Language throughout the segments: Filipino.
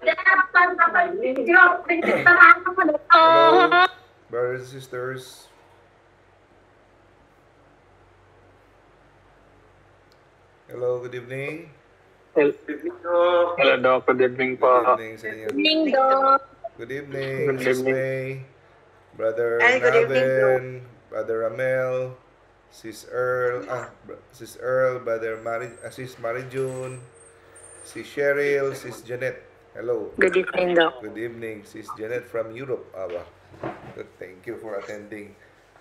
Hello, brothers and sisters. Hello, good evening. Hello, Doc. Good evening Good po. evening sa inyo. Good evening, Doc. Good evening, Good Sis evening. May, Brother Ay, good evening, Doc. Naven, Brother Ramel, Sis Earl, Sis Mary June, Sis Cheryl, Sis Janet. Hello. Good evening, Doc. Good evening, Sis Janet from Europe. Good. Thank you for attending.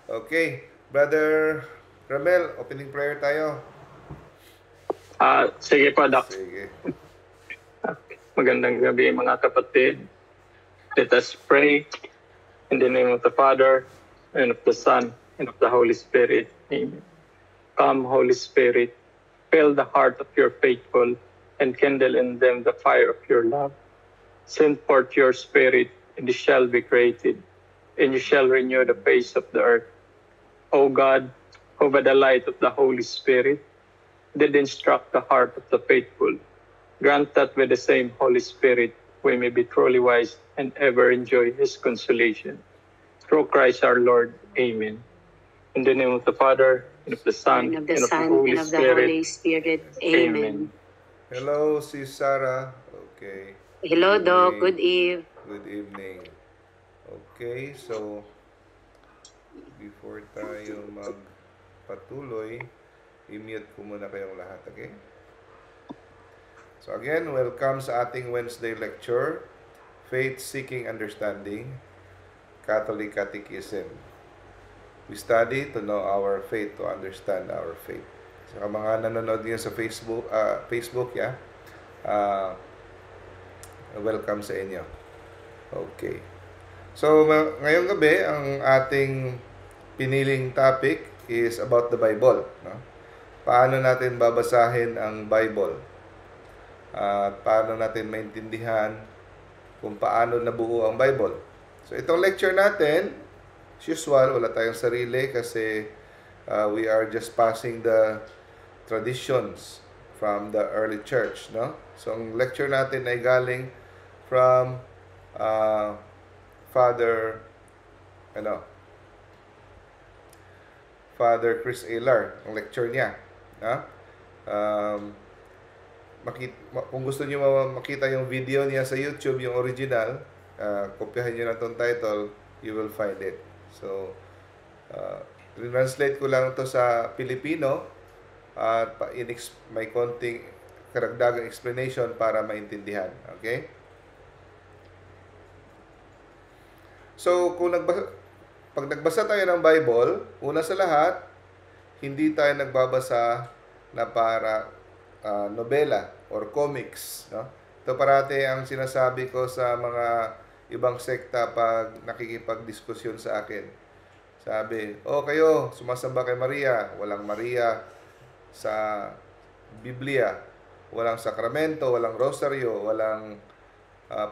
Okay, Brother Ramel, opening prayer tayo. Sige po, Doc. Sige. Magandang gabi, mga kapatid. Let us pray in the name of the Father, and of the Son, and of the Holy Spirit. Amen. Come, Holy Spirit, fill the heart of your faithful, and kindle in them the fire of your love. Send forth your Spirit, and it shall be created, and you shall renew the face of the earth. O God, who by the light of the Holy Spirit did instruct the heart of the faithful, grant that with the same Holy Spirit we may be truly wise and ever enjoy His consolation. Through Christ our Lord. Amen. In the name of the Father, and of the Son, And of the and of the Son, Holy and of the Spirit. Holy Spirit. Amen. Hello, Sis Sarah. Okay. Hello, Good Doc. evening. Good eve. Good evening. Okay, so before tayo magpatuloy, i-mute ko muna kayong lahat, okay? So again, welcome sa ating Wednesday lecture, Faith Seeking Understanding, Catholic Catechism. We study to know our faith, to understand our faith. Sa mga nanonood niyo sa Facebook, welcome sa inyo. Okay. So, ngayong gabi, ang ating piniling topic is about the Bible. No? Paano natin babasahin ang Bible? At paano natin maintindihan kung paano nabuo ang Bible? So, itong lecture natin, as usual, wala tayong sarili kasi we are just passing the traditions from the early church. No? So, ang lecture natin ay galing from Father Chris Aylar, ang lecture niya. Kung gusto niyo makita yung video niya sa YouTube, yung original, kopyahin niyo na itong title, you will find it. So, translate ko lang to sa Pilipino at may konting karagdagang explanation para maintindihan. Okay? So, pag nagbasa tayo ng Bible, una sa lahat, hindi tayo nagbabasa na para nobela or comics. No? Ito parati ang sinasabi ko sa mga ibang sekta pag nakikipagdiskusyon sa akin. Sabi, kayo, sumasamba kay Maria. Walang Maria sa Biblia. Walang sakramento, walang rosaryo, walang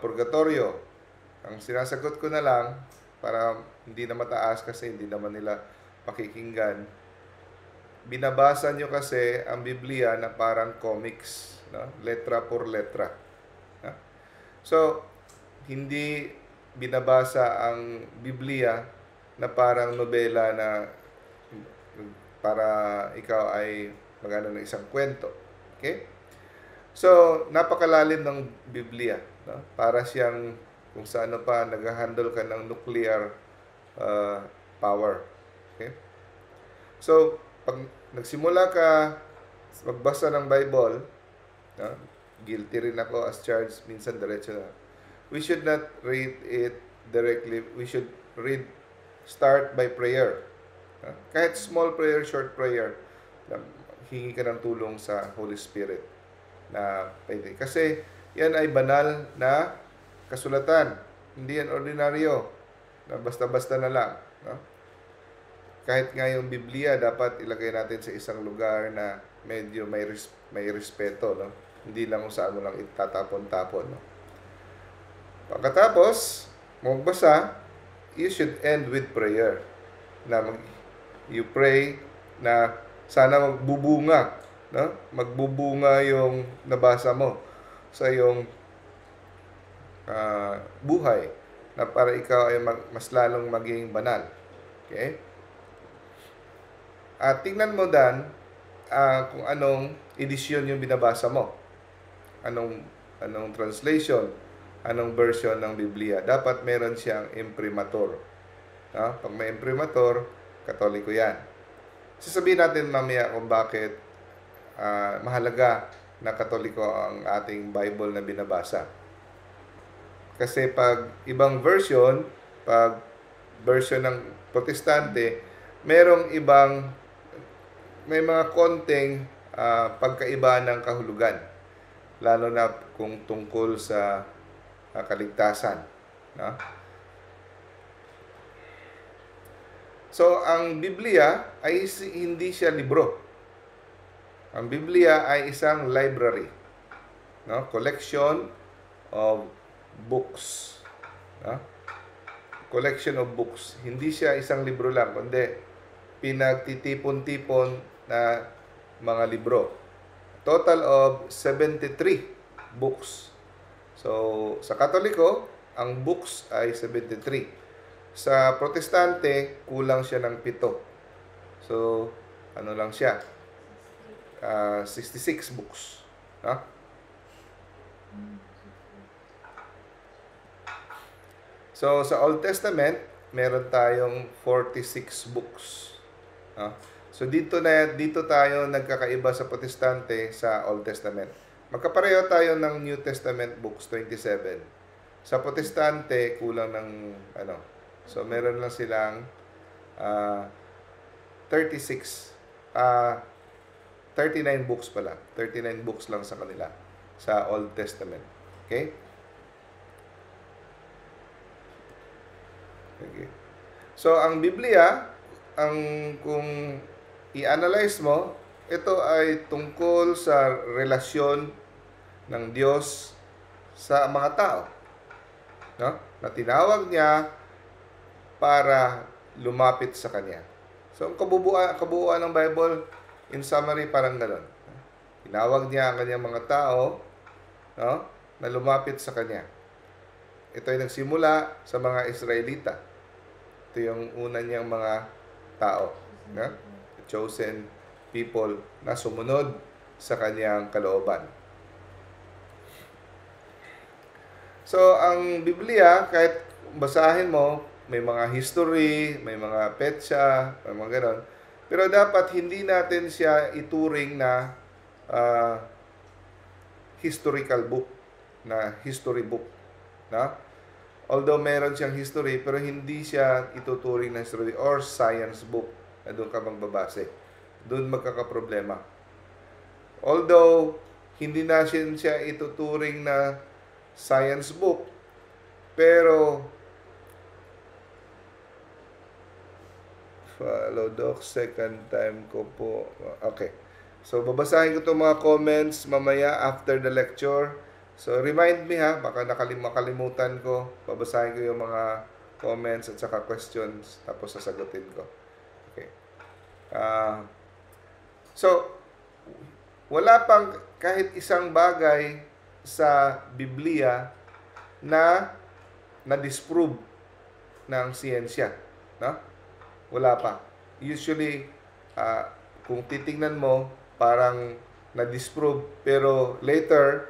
purgatorio. Ang sinasagot ko na lang, para hindi na mataas kasi hindi naman nila pakikinggan, binabasa nyo kasi ang Biblia na parang comics, no? Letra por letra. No? So, hindi binabasa ang Biblia na parang nobela na para ikaw ay magano ng isang kwento. Okay? So, napakalalim ng Biblia. No? Para siyang kung sa ano pa, nag-handle ka ng nuclear power. Okay? So, pag nagsimula ka magbasa ng Bible, guilty rin ako as charged, minsan diretso na. We should not read it directly. We should start by prayer. Kahit small prayer, short prayer, hingi ka ng tulong sa Holy Spirit. Kasi yan ay banal na kasulatan. Hindi yan ordinaryo na basta-basta na lang. No? Kahit nga yung Biblia, dapat ilagay natin sa isang lugar na medyo may respeto. No? Hindi lang kung saan mo lang itatapon-tapon. No? Pagkatapos, magbasa, you should end with prayer. You pray na sana magbubunga. No? Magbubunga yung nabasa mo sa iyong buhay na para ikaw ay mas lalong maging banal. Okay? At tingnan mo dan kung anong edisyon yung binabasa mo. Anong translation, anong version ng Biblia. Dapat meron siyang imprimatur. No? Pag may imprimatur, Katoliko yan. Sasabihin natin mamaya kung bakit mahalaga na Katoliko ang ating Bible na binabasa. Kasi pag ibang version, pag version ng Protestante, may mga konting pagkaiba ng kahulugan. Lalo na kung tungkol sa kaligtasan. No? So, ang Biblia ay hindi siya libro. Ang Biblia ay isang library. No? Collection of books. No? Collection of books. Hindi siya isang libro lang, kundi pinagtitipon-tipon na mga libro. Total of 73 books. So, sa Katoliko, ang books ay 73. Sa Protestante, kulang siya ng 7. So, ano lang siya? 66 books. No? So, sa Old Testament, meron tayong 46 books. No? So, dito tayo nagkakaiba sa Protestante sa Old Testament. Magkapareho tayo ng New Testament books, 27. Sa Protestante, kulang ng So, meron lang silang 39 books pala. 39 books lang sa kanila sa Old Testament. Okay? Okay. So, ang Biblia, kung i-analyze mo, ito ay tungkol sa relasyon ng Diyos sa mga tao. No? Na tinawag niya para lumapit sa Kanya. So, ang kabuuan ng Bible, in summary, parang gano'n. Tinawag niya ang Kanyang mga tao, no? Na lumapit sa Kanya. Ito ay nagsimula sa mga Israelita. Ito yung una niyang mga tao. No? The chosen people na sumunod sa Kanyang kalooban. So, ang Biblia, kahit basahin mo, may mga history, may mga petsa, may mga ganon. Pero dapat hindi natin siya ituring na historical book, na history book. No? Although meron siyang history, pero hindi siya ituturing na history or science book na doon ka magbabase. Doon magkakaproblema. Although, hindi na siya ituturing na science book, pero follow doc, second time ko po. Okay. So, babasahin ko itong mga comments mamaya after the lecture. So, remind me ha, baka makalimutan ko. Babasahin ko yung mga comments at saka questions, tapos sasagutin ko. Okay. So, wala pang kahit isang bagay sa Biblia na na-disprove ng siyensya. No? Wala pa. Usually, kung titingnan mo, parang na-disprove, pero later,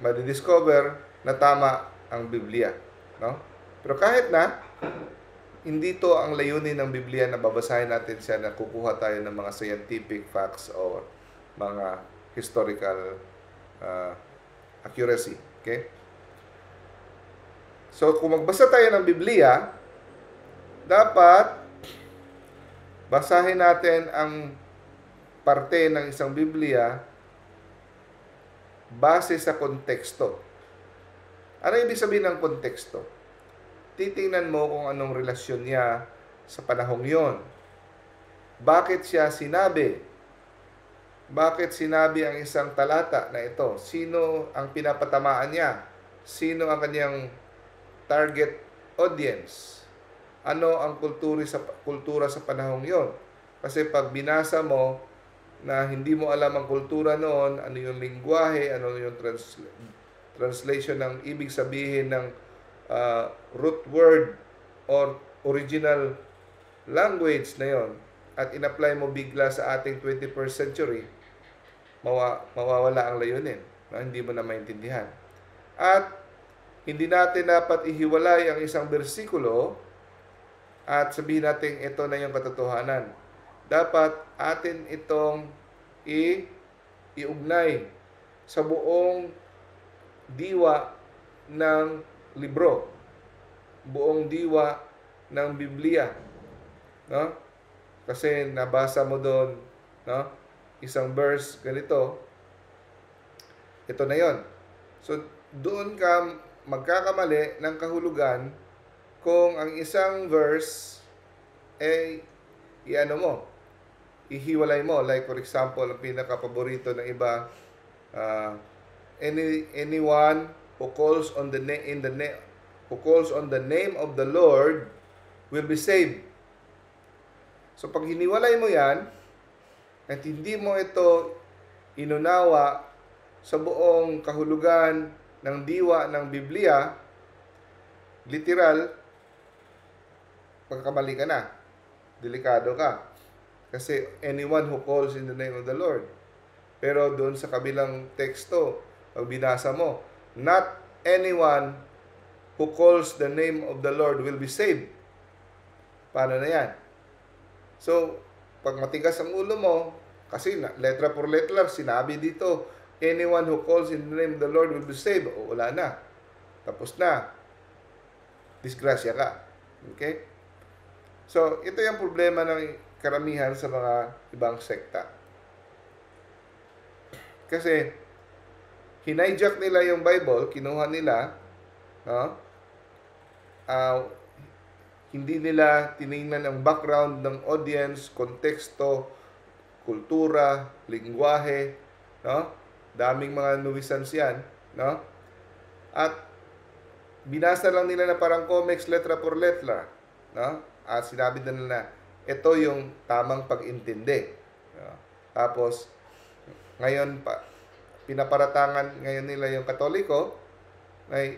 madidiscover na tama ang Biblia. No? Pero kahit na, hindi to ang layunin ng Biblia na babasahin natin siya na kukuha tayo ng mga scientific facts or mga historical accuracy. Okay? So, kung magbasa tayo ng Biblia, dapat basahin natin ang parte ng isang Biblia base sa konteksto. Ano ibig sabihin ng konteksto? Titingnan mo kung anong relasyon niya sa panahong yon. Bakit siya sinabi? Bakit sinabi ang isang talata na ito? Sino ang pinapatamaan niya? Sino ang kanyang target audience? Ano ang kultura sa panahong yon? Kasi pag binasa mo na hindi mo alam ang kultura noon, ano yung lingwahe, ano yung translation ng ibig sabihin ng root word or original language na yon at in-apply mo bigla sa ating 21st century, mawawala ang layunin. No? Hindi mo na maintindihan. At hindi natin dapat ihiwalay ang isang bersikulo at sabihin natin ito na yung katotohanan. Dapat atin itong iugnay sa buong diwa ng libro, buong diwa ng Biblia, no? Kasi nabasa mo doon, no? Isang verse ganito, ito na 'yon. So doon ka magkakamali ng kahulugan kung ang isang verse iano mo, ihiwalay mo. Like for example, ang pinaka-paborito ng iba, anyone who calls on the name of the Lord will be saved. So pag hiniwalay mo 'yan at hindi mo ito inunawa sa buong kahulugan ng diwa ng Biblia, literal, pagkakamali ka na. Delikado ka. Kasi anyone who calls in the name of the Lord. Pero doon sa kabilang teksto, pag binasa mo, not anyone who calls the name of the Lord will be saved. Paano na yan? So, pag matigas ang ulo mo, kasi letra por letra, sinabi dito, anyone who calls in the name of the Lord will be saved. O, wala na. Tapos na. Disgrasya ka. Okay? So, ito yung problema ng karamihan sa mga ibang sekta. Kasi, hinijak nila yung Bible, kinuha nila, no? Hindi nila tinignan ang background ng audience, konteksto, kultura, lingwahe, no? Daming mga nuisance yan, no? At binasa lang nila na parang comics letra por letra, no? At sinabi na nila, ito yung tamang pag-intindi. No? Tapos ngayon pinaparatangan ngayon nila yung Katoliko, ay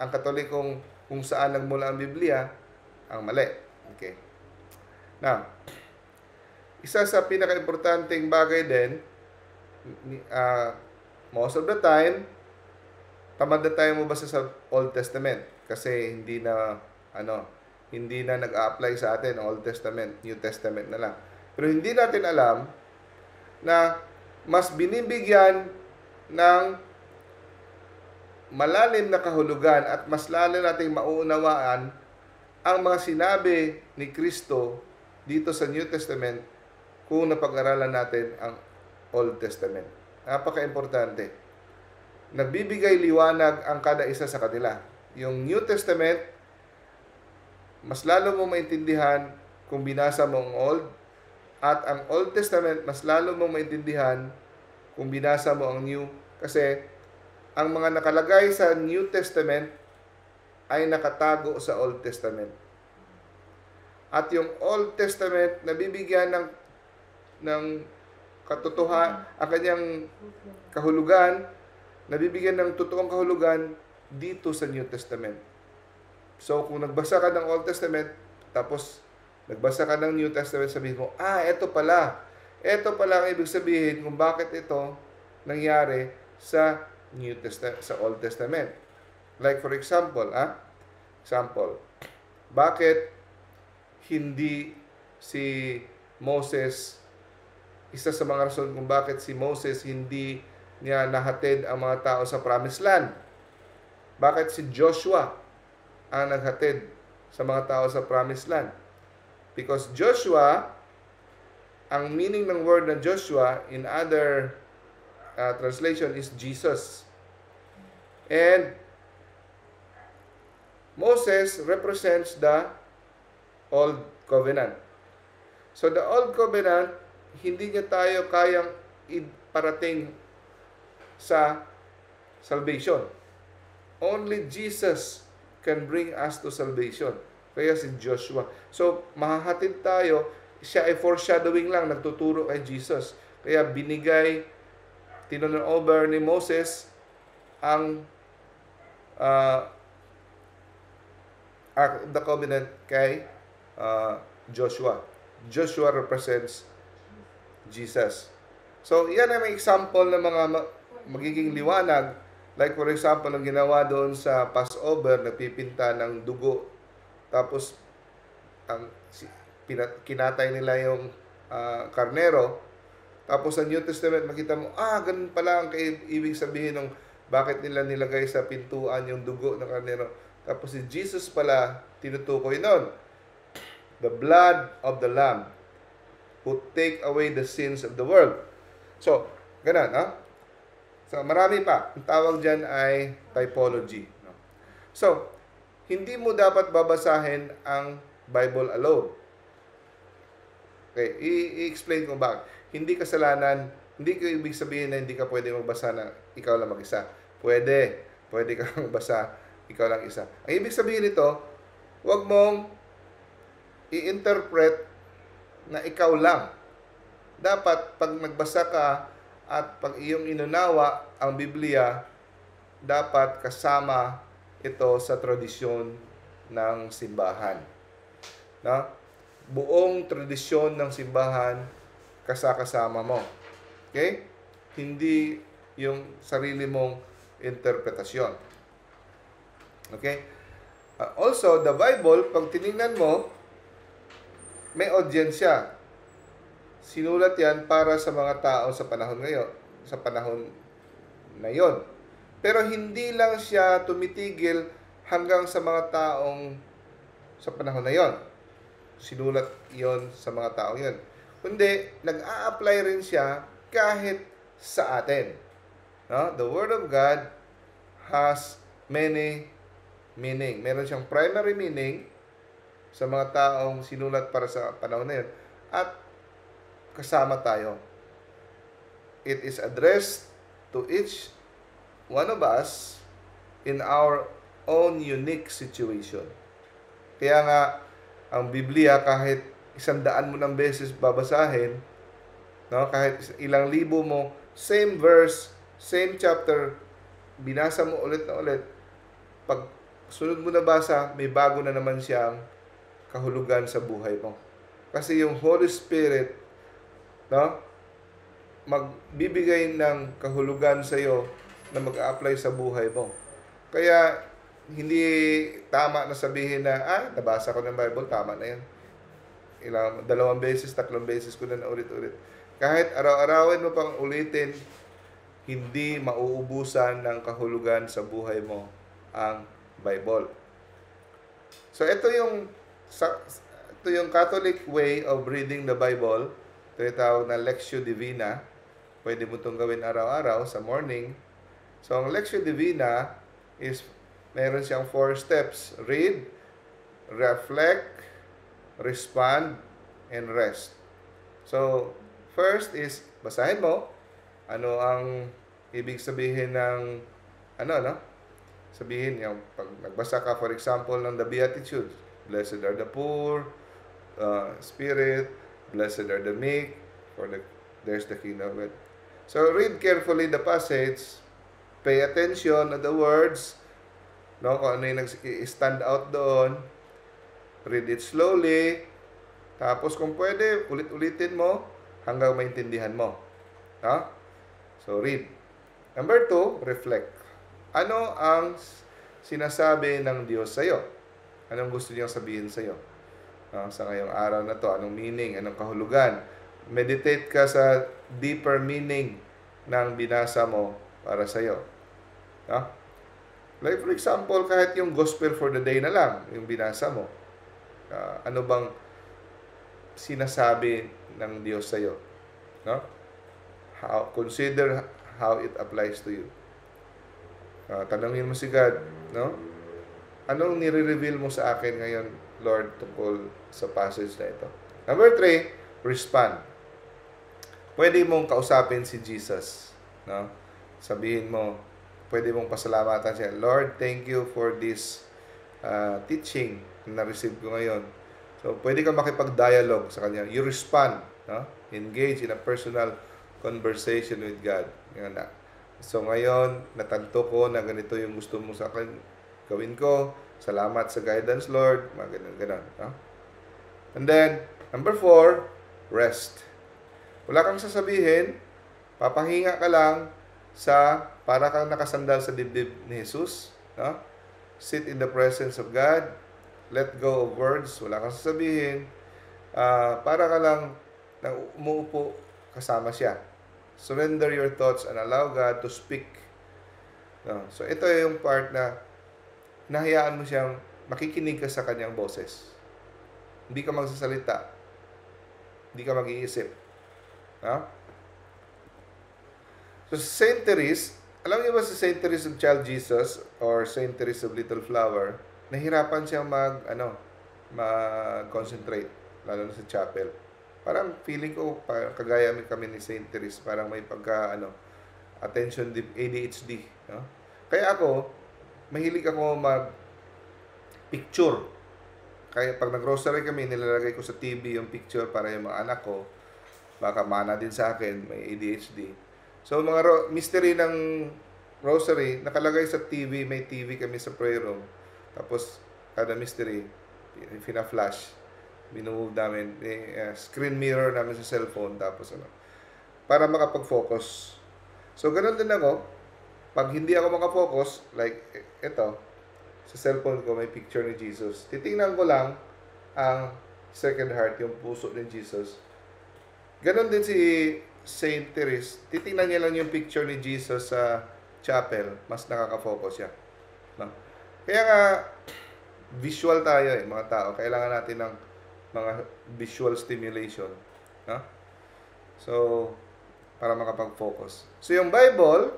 ang Katolikong kung saan nagmula ang Biblia, ang mali. Okay. Now, isa sa pinaka-importanting bagay din, most of the time, tamad na tayo mabasa sa Old Testament kasi hindi na nag-a-apply sa atin ang Old Testament, New Testament na lang. Pero hindi natin alam na mas binibigyan ng malalim na kahulugan at mas lalo nating mauunawaan ang mga sinabi ni Kristo dito sa New Testament kung napag-aralan natin ang Old Testament. Napaka-importante. Nagbibigay liwanag ang kada isa sa kanila. Yung New Testament, mas lalo mo maintindihan kung binasa mo ang Old, at ang Old Testament, mas lalo mo maintindihan kung binasa mo ang New. Kasi ang mga nakalagay sa New Testament ay nakatago sa Old Testament. At yung Old Testament, nabibigyan ng katotohanan, ang kanyang kahulugan, nabibigyan ng totoong kahulugan dito sa New Testament. So, kung nagbasa ka ng Old Testament, tapos nagbasa ka ng New Testament, sabihin mo, ito pala. Ito pala ang ibig sabihin kung bakit ito nangyari sa New Testament, sa Old Testament. Like for example, bakit hindi si Moses, isa sa mga rason kung bakit si Moses hindi niya nahatid ang mga tao sa Promised Land. Bakit si Joshua ang naghatid sa mga tao sa Promised Land? Because Joshua, ang meaning ng word na Joshua in other translation is Jesus. And Moses represents the Old Covenant. So the Old Covenant, hindi niya tayo kayang iparating sa salvation. Only Jesus can bring us to salvation. Kaya si Joshua. So, mahahatid tayo. Siya ay foreshadowing lang, nagtuturo kay Jesus. Kaya tinurn over ni Moses ang uh, Ark of the Covenant kay Joshua. Joshua represents Jesus. So, yan ang may example ng mga magiging liwanag. Like for example, ang ginawa doon sa Passover, nagpipinta ng dugo. Tapos, kinatay nila yung karnero. Tapos sa New Testament, makita mo, ganun pala ang ibig sabihin ng bakit nila nilagay sa pintuan yung dugo ng karnero. Tapos si Jesus pala, tinutukoy nun. The blood of the Lamb who take away the sins of the world. So, ganun, ha? So, marami pa. Ang tawag dyan ay typology. No? So, hindi mo dapat babasahin ang Bible alone. Okay, i-explain ko bakit. Hindi kasalanan, hindi ko ibig sabihin na hindi ka pwede magbasa na ikaw lang mag-isa. Pwede ka magbasa, ikaw lang isa. Ang ibig sabihin nito, huwag mong i-interpret na ikaw lang. Dapat, pag nagbasa ka at pag iyong inunawa ang Biblia, dapat kasama ito sa tradisyon ng simbahan. No? Buong tradisyon ng simbahan kasama mo. Okay? Hindi yung sarili mong interpretasyon. Okay? Also, the Bible, pag tinignan mo, may audiensya. Sinulat yan para sa mga tao sa panahon ngayon, sa panahon na yon. Pero hindi lang siya tumitigil hanggang sa mga taong sa panahon na yon. Sinulat yon sa mga taong yon. Kundi, nag-a-apply rin siya kahit sa atin. No? The Word of God has many meaning. Meron siyang primary meaning sa mga taong sinulat para sa panahon na yun. At kasama tayo. It is addressed to each one of us in our own unique situation. Kaya nga, ang Biblia, kahit 100 mo ng beses babasahin, no? Kahit ilang libo mo, same verse, same chapter, binasa mo ulit na ulit, pag sunod mo na basa, may bago na naman siyang kahulugan sa buhay mo. Kasi yung Holy Spirit, no, magbibigay ng kahulugan sa iyo na mag-a-apply sa buhay mo. Kaya hindi tama na sabihin na, nabasa ko ng Bible, tama na yan. 2 beses, 3 beses ko na ulit-ulit. Kahit araw-arawin mo pang ulitin, hindi mauubusan ng kahulugan sa buhay mo ang Bible. So ito yung Catholic way of reading the Bible. Ito yung tawag na Lectio Divina. Pwede mo itong gawin araw-araw sa morning. So ang Lectio Divina is meron siyang 4 steps. Read, reflect, respond, and rest. So first is basahin mo ano ang ibig sabihin ng sabihin yung pag nagbasa ka for example ng the Beatitudes, blessed are the poor spirit, blessed are the meek, for there's the kingdom of God. So read carefully the passage, pay attention to the words, no, kung ano yung nag-stand out doon, read it slowly, tapos kung pwede, ulit-ulitin mo hanggang maintindihan mo. No? So, read. Number 2, reflect. Ano ang sinasabi ng Diyos sa iyo? Anong gusto niyang sabihin sa iyo? No? Sa ngayong araw na to, anong meaning, anong kahulugan? Meditate ka sa deeper meaning ng binasa mo para sa iyo. No? Like for example, kahit yung gospel for the day na lang, yung binasa mo. Ano bang sinasabi ng Diyos sa iyo? No? Consider how it applies to you. Tanungin mo si God, no? Anong nire-reveal mo sa akin ngayon, Lord, tungkol sa passage na ito? Number 3, respond. Pwede mong kausapin si Jesus, no? Sabihin mo, pwede mong pasalamatan siya, Lord, thank you for this teaching na na-receive ko ngayon. So, pwede kang makipag-dialogue sa Kanya. You respond, no? Engage in a personal conversation with God. So, ngayon, natanto ko na ganito yung gusto mo sa akin. gawin ko. Salamat sa guidance, Lord. Mga ganun. No? And then, number 4, rest. Wala kang sasabihin, papahinga ka lang sa para kang nakasandal sa dibdib ni Jesus. No? Sit in the presence of God. Let go of words. Wala kang sasabihin. Para ka lang umuupo kasama siya. Surrender your thoughts and allow God to speak. No? So, ito yung part na nahayaan mo siyang makikinig ka sa kanyang boses. Hindi ka magsasalita. Hindi ka mag-iisip. No? So, Saint Therese, alam niyo ba si Saint Therese of Child Jesus or Saint Therese of Little Flower, nahirapan siyang mag-concentrate, lalo na sa chapel. Parang feeling ko, kagaya kami ni Saint Therese, parang may attention ADHD. No? Kaya ako, mahilig ako mag-picture. Kaya pag nag-grocery kami, nilalagay ko sa TV yung picture para yung mga anak ko, baka mana din sa akin, may ADHD. So, mga mystery ng rosary, nakalagay sa TV, may TV kami sa prayer room. Tapos, kada mystery, fina-flash. Minumove namin, screen mirror namin sa cellphone, tapos para makapag-focus. So, ganun din ako. Pag hindi ako makafocus, like ito, sa cellphone ko may picture ni Jesus. Titingnan ko lang ang second heart, yung puso ni Jesus. Ganon din si Saint Therese. Titingnan niya lang yung picture ni Jesus sa chapel. Mas nakaka-focus siya. No? Kaya nga, visual tayo mga tao. Kailangan natin ng mga visual stimulation. No? So, para makapag-focus. So, yung Bible,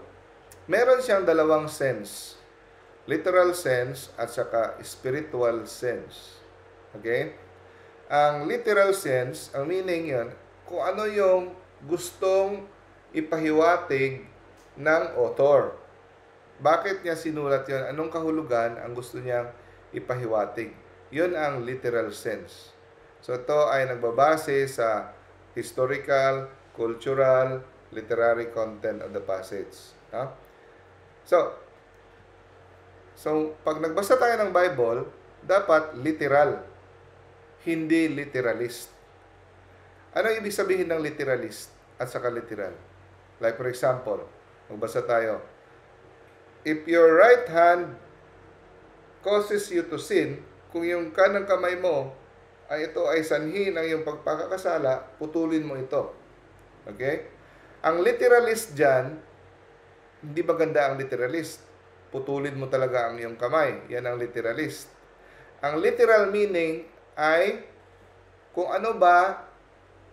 meron siyang dalawang sense. Literal sense at saka spiritual sense. Okay? Ang literal sense, ang meaning yun, kung ano yung gustong ipahiwatig ng author. Bakit niya sinulat yun? Anong kahulugan ang gusto niyang ipahiwatig? Yun ang literal sense. So, ito ay nagbabase sa historical, cultural, literary content of the passage. No? So, pag nagbasa tayo ng Bible, dapat literal, hindi literalist. Ano ibig sabihin ng literalist at saka literal? Like for example, magbasa tayo, if your right hand causes you to sin, kung yung kanang kamay mo ito ay sanhi ng iyong pagpakakasala, putulin mo ito. Okay? Ang literalist dyan, hindi maganda ang literalist. Putulin mo talaga ang iyong kamay. Yan ang literalist. Ang literal meaning ay kung ano ba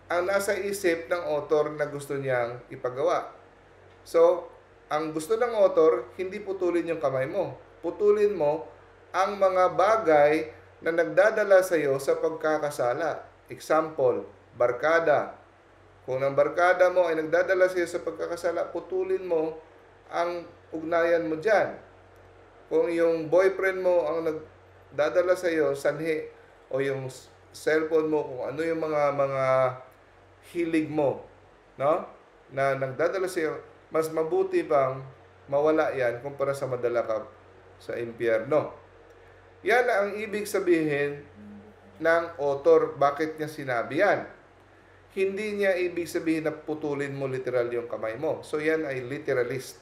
ang nasa isip ng author na gusto niyang ipagawa. So, ang gusto ng author, hindi putulin yung kamay mo. Putulin mo ang mga bagay na nagdadala sa iyo sa pagkakasala. Example, barkada. Kung ang barkada mo ay nagdadala sa iyo sa pagkakasala, putulin mo ang ugnayan mo dyan. Kung yung boyfriend mo ang nagdadala sa iyo, sanhi, o yung cellphone mo, kung ano yung mga hilig mo, no? Na nagdadala sa iyo, mas mabuti pang mawala yan kumpara sa madala ka sa impyerno. Yan ang ibig sabihin ng author. Bakit niya sinabi yan? Hindi niya ibig sabihin na putulin mo literal yung kamay mo. So yan ay literalist.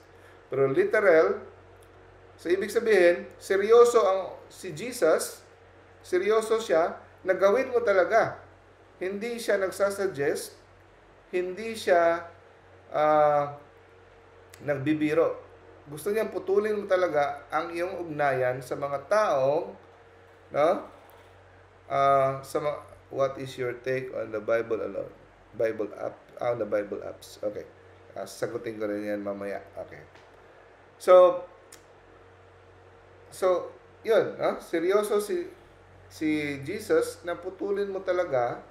Pero literal, so ibig sabihin, seryoso si Jesus, seryoso siya, na gawin mo talaga. Hindi siya nagsasuggest, hindi siya nagbibiro. Gusto niyang putulin mo talaga ang iyong ugnayan sa mga taong, no? What is your take on the Bible alone? Bible app, on the Bible apps. Okay. Sagutin ko rin yan mamaya. Okay. So, yun, seryoso si Jesus na putulin mo talaga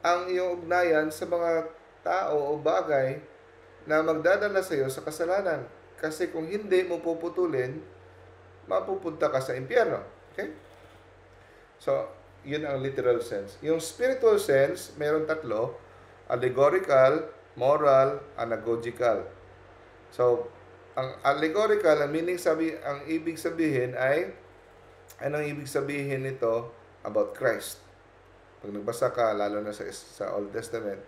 ang iyong ugnayan sa mga tao o bagay na magdadala sa iyo sa kasalanan. Kasi kung hindi mo puputulin, mapupunta ka sa impyerno. Okay? So, yun ang literal sense. Yung spiritual sense, mayroon tatlo: allegorical, moral, anagogical. So, ang allegorical, ang ibig sabihin ay, anong ibig sabihin nito about Christ? Pag nagbasa ka, lalo na sa Old Testament,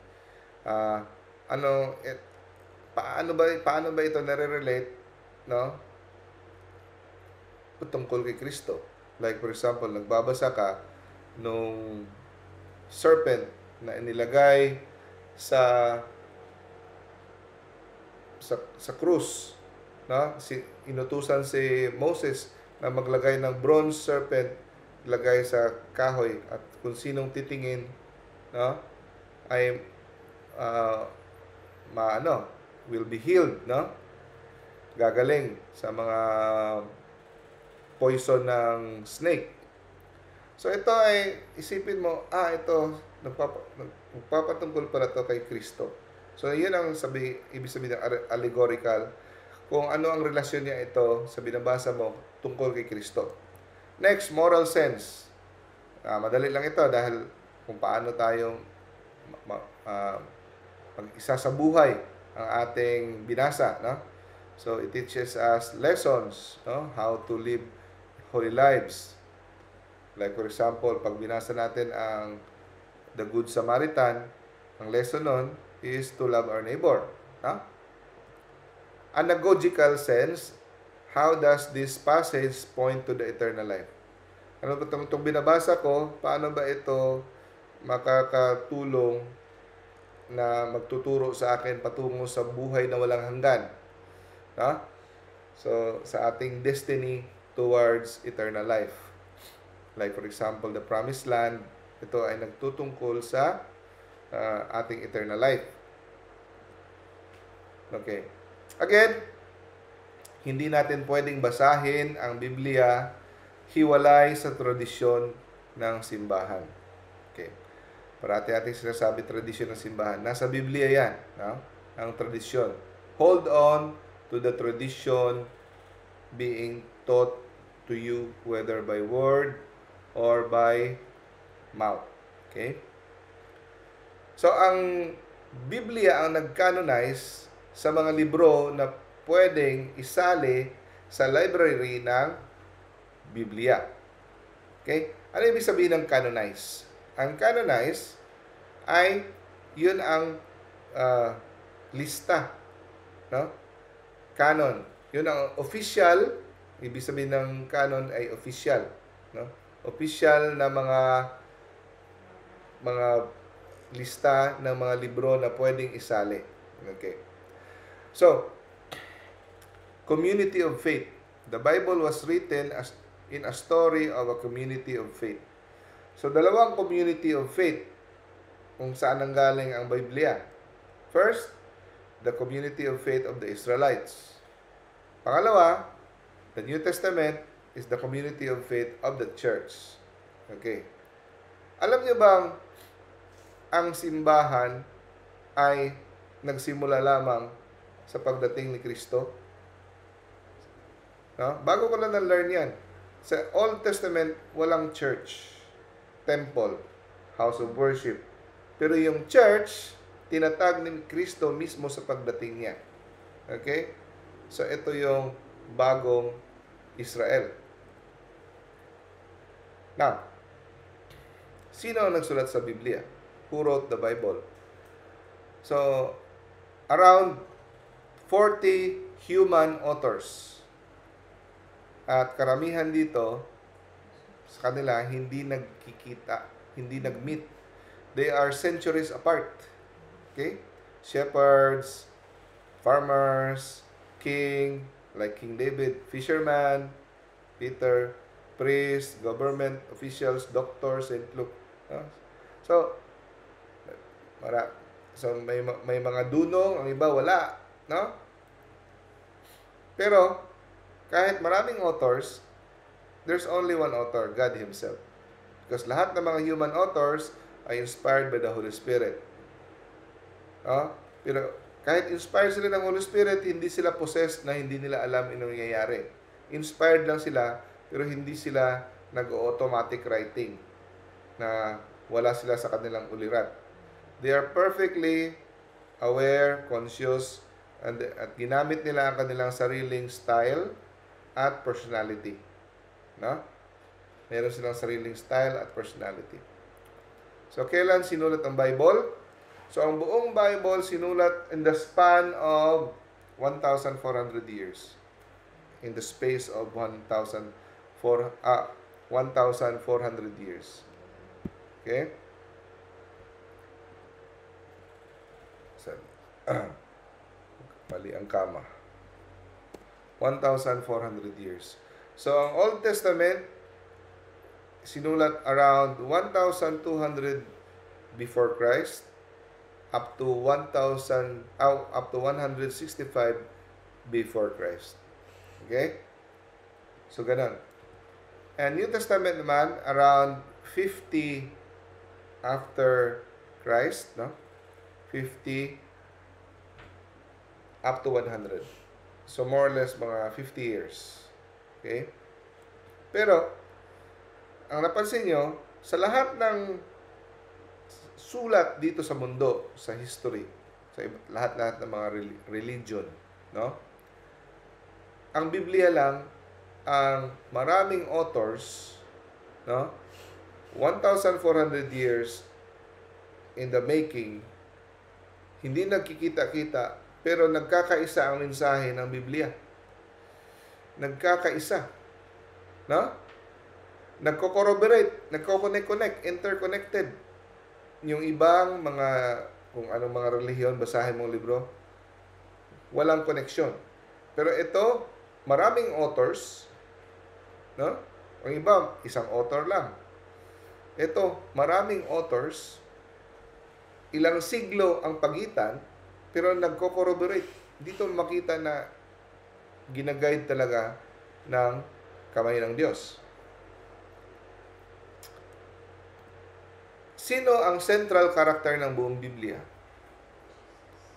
ah, ano, paano ba ito nare-relate, no? Tungkol kay Kristo. Like for example, nagbabasa ka nung serpent na inilagay sa krus, no? Inutusan si Moses na maglagay ng bronze serpent, lagay sa kahoy, at kung sinong titingin, no, ay will be healed, no? Gagaling sa mga poison ng snake. So ito ay, isipin mo, ito, nagpapatungkol pala to kay Kristo. So yun ang ibig sabihin ng allegorical, kung ano ang relasyon niya ito sa binabasa mo tungkol kay Kristo. Next, moral sense. Madali lang ito dahil kung paano tayong mag-isa sa buhay ang ating binasa, no? So it teaches us lessons, no? How to live holy lives. Like for example, pag binasa natin ang The Good Samaritan, ang lesson nun is to love our neighbor. No? Anagogical sense, how does this passage point to the eternal life? Ano ba itong binabasa ko? Paano ba ito makakatulong na magtuturo sa akin patungo sa buhay na walang hanggan? No? So, sa ating destiny towards eternal life. Like for example, the promised land, ito ay nagtutungkol sa ating eternal life. Okay. Again, hindi natin pwedeng basahin ang Biblia hiwalay sa tradisyon ng simbahan. Okay. Parati ating sinasabi tradisyon ng simbahan. Nasa Biblia yan, no? Ang tradisyon. Hold on to the tradition being taught to you whether by word or by mouth. Okay? So, ang Biblia ang nag-canonize sa mga libro na pwedeng isali sa library ng Biblia. Okay? Ano ibig sabihin ng canonize? Ang canonize ay yun ang lista. No? Canon. Yun ang official. Ibig sabihin ng canon ay official. No? Official na mga lista ng mga libro na pwedeng isali. Okay. So, community of faith. The Bible was written as in a story of a community of faith. So, dalawang community of faith kung saan nanggaling ang Biblia. First, the community of faith of the Israelites. Pangalawa, the New Testament is the community of faith of the church. Okay. Alam niyo bang ang simbahan ay nagsimula lamang sa pagdating ni Kristo? No? Bago ko lang na-learn yan. Sa Old Testament, walang church, temple, house of worship. Pero yung church, tinatag ni Kristo mismo sa pagdating niya. Okay? So, ito yung bagong Israel. Now, sino ang nagsulat sa Biblia? Who wrote the Bible? So, around 40 human authors. At karamihan dito, sa kanila, hindi nagkikita, hindi nag-meet. They are centuries apart. Okay? Shepherds, farmers, king, like King David, fisherman, Peter, priest, government officials, doctors, and Luke. So may mga dunong, ang iba wala, no? Pero kahit maraming authors, there's only one author, God Himself. Because lahat ng mga human authors ay inspired by the Holy Spirit. Pero kahit inspired sila ng Holy Spirit, hindi sila possessed na hindi nila alam anong nangyayari. Inspired lang sila, pero hindi sila nag-automatic writing na wala sila sa kanilang ulirat. They are perfectly aware, conscious At ginamit nila ang kanilang sariling style at personality. No? Meron silang sariling style at personality. So, kailan sinulat ang Bible? So, ang buong Bible sinulat in the span of 1,400 years. In the space of 1,400 years. Okay? Mali ang kama. 1,400 years. So, ang Old Testament, sinulat around 1,200 before Christ up to 1,000 up to 165 before Christ. Okay? So, ganun. And New Testament naman, around 50 after Christ, no? 50 up to 100. So, more or less, mga 50 years. Okay? Pero, ang napansin nyo, sa lahat ng sulat dito sa mundo, sa history, sa lahat-lahat ng mga religion, no? Ang Biblia lang, ang maraming authors, no? 1,400 years in the making, hindi nagkikita-kita, pero nagkakaisa ang mensahe ng Biblia. Nagkakaisa. No? Nagko-corroborate, nagko-connect, interconnected. Yung ibang mga, kung anong mga relihiyon, basahin mong libro, walang connection. Pero ito, maraming authors, no? Ang iba, isang author lang. Ito, maraming authors, ilang siglo ang pagitan, pero nagko-corroborate. Dito makita na ginaguide talaga ng kamay ng Diyos. Sino ang central character ng buong Biblia?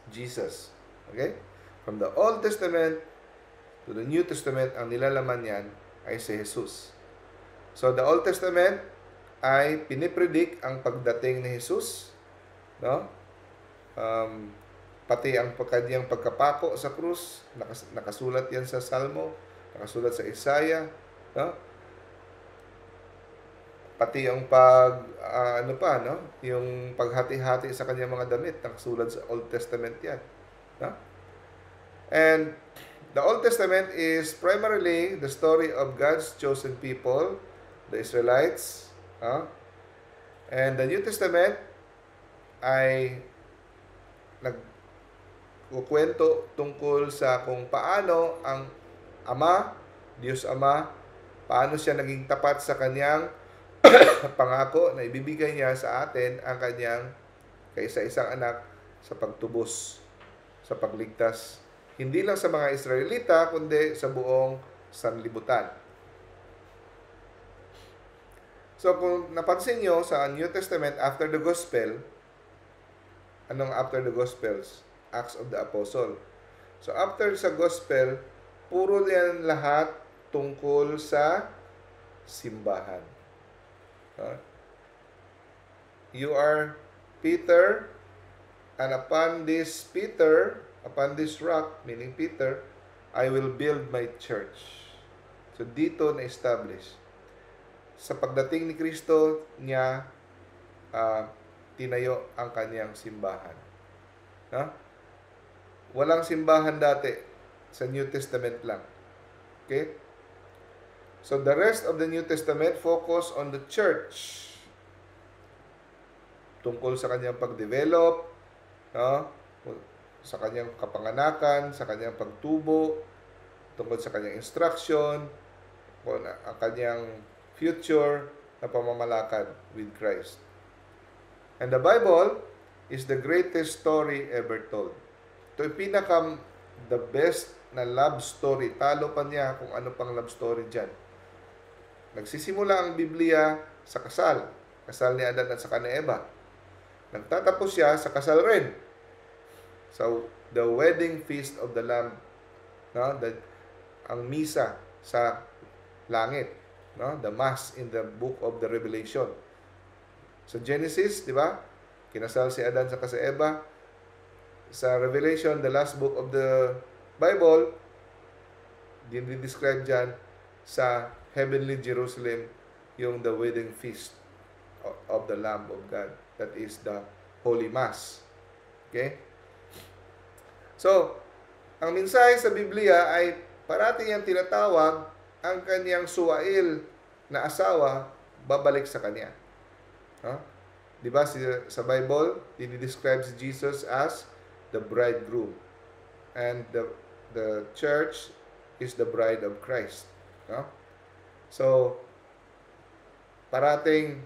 Jesus. Okay? From the Old Testament to the New Testament, ang nilalaman yan ay si Jesus. So, the Old Testament ay pinipredict ang pagdating ni Jesus, no? Pati ang kanyang pagkapako sa krus, nakasulat yan sa Salmo, nakasulat sa Isaiah, no? Pati yung yung paghati-hati sa kanyang mga damit, nakasulat sa Old Testament yan, no? And the Old Testament is primarily the story of God's chosen people, the Israelites, and the New Testament ay nagkukwento tungkol sa kung paano ang Ama, Diyos Ama, paano siya naging tapat sa kanyang pangako na ibibigay niya sa atin ang kanyang kaisa-isang anak sa pagtubos, sa pagligtas. Hindi lang sa mga Israelita, kundi sa buong sanlibutan. So, kung napansin nyo sa New Testament, after the Gospel, anong after the Gospels? Acts of the Apostle. So, after sa Gospel, puro yan lahat tungkol sa simbahan. You are Peter, and upon this rock, meaning Peter, I will build my church. So, dito na-establish. Sa pagdating ni Kristo, niya tinayo ang kanyang simbahan. Walang simbahan dati. Sa New Testament lang. Okay? So, the rest of the New Testament focus on the church. Tungkol sa kanyang pag-develop, sa kanyang kapanganakan, sa kanyang pagtubo, tungkol sa kanyang instruction, ang kanyang future na pamamalakad with Christ. And the Bible is the greatest story ever told. Ito yung the best na love story. Talo pa niya kung ano pang love story dyan. Nagsisimula ang Biblia sa kasal. Kasal ni Adan at saka ni Eva. Nagtatapos siya sa kasal rin. So, the wedding feast of the Lamb. Ang misa sa langit. The Mass in the book of the Revelation. So, Genesis, di ba? Kinasal si Adan sa si Eva. sa Revelation, the last book of the Bible, dinidescribe dyan sa heavenly Jerusalem yung the wedding feast of the Lamb of God. That is the Holy Mass. Okay? So, ang mensahe sa Biblia ay parati niyang tinatawag ang kanyang suwail na asawa babalik sa kanya. Huh? Di ba sa Bible, dinidescribe si Jesus as the bridegroom. And the church is the bride of Christ. No? So, parating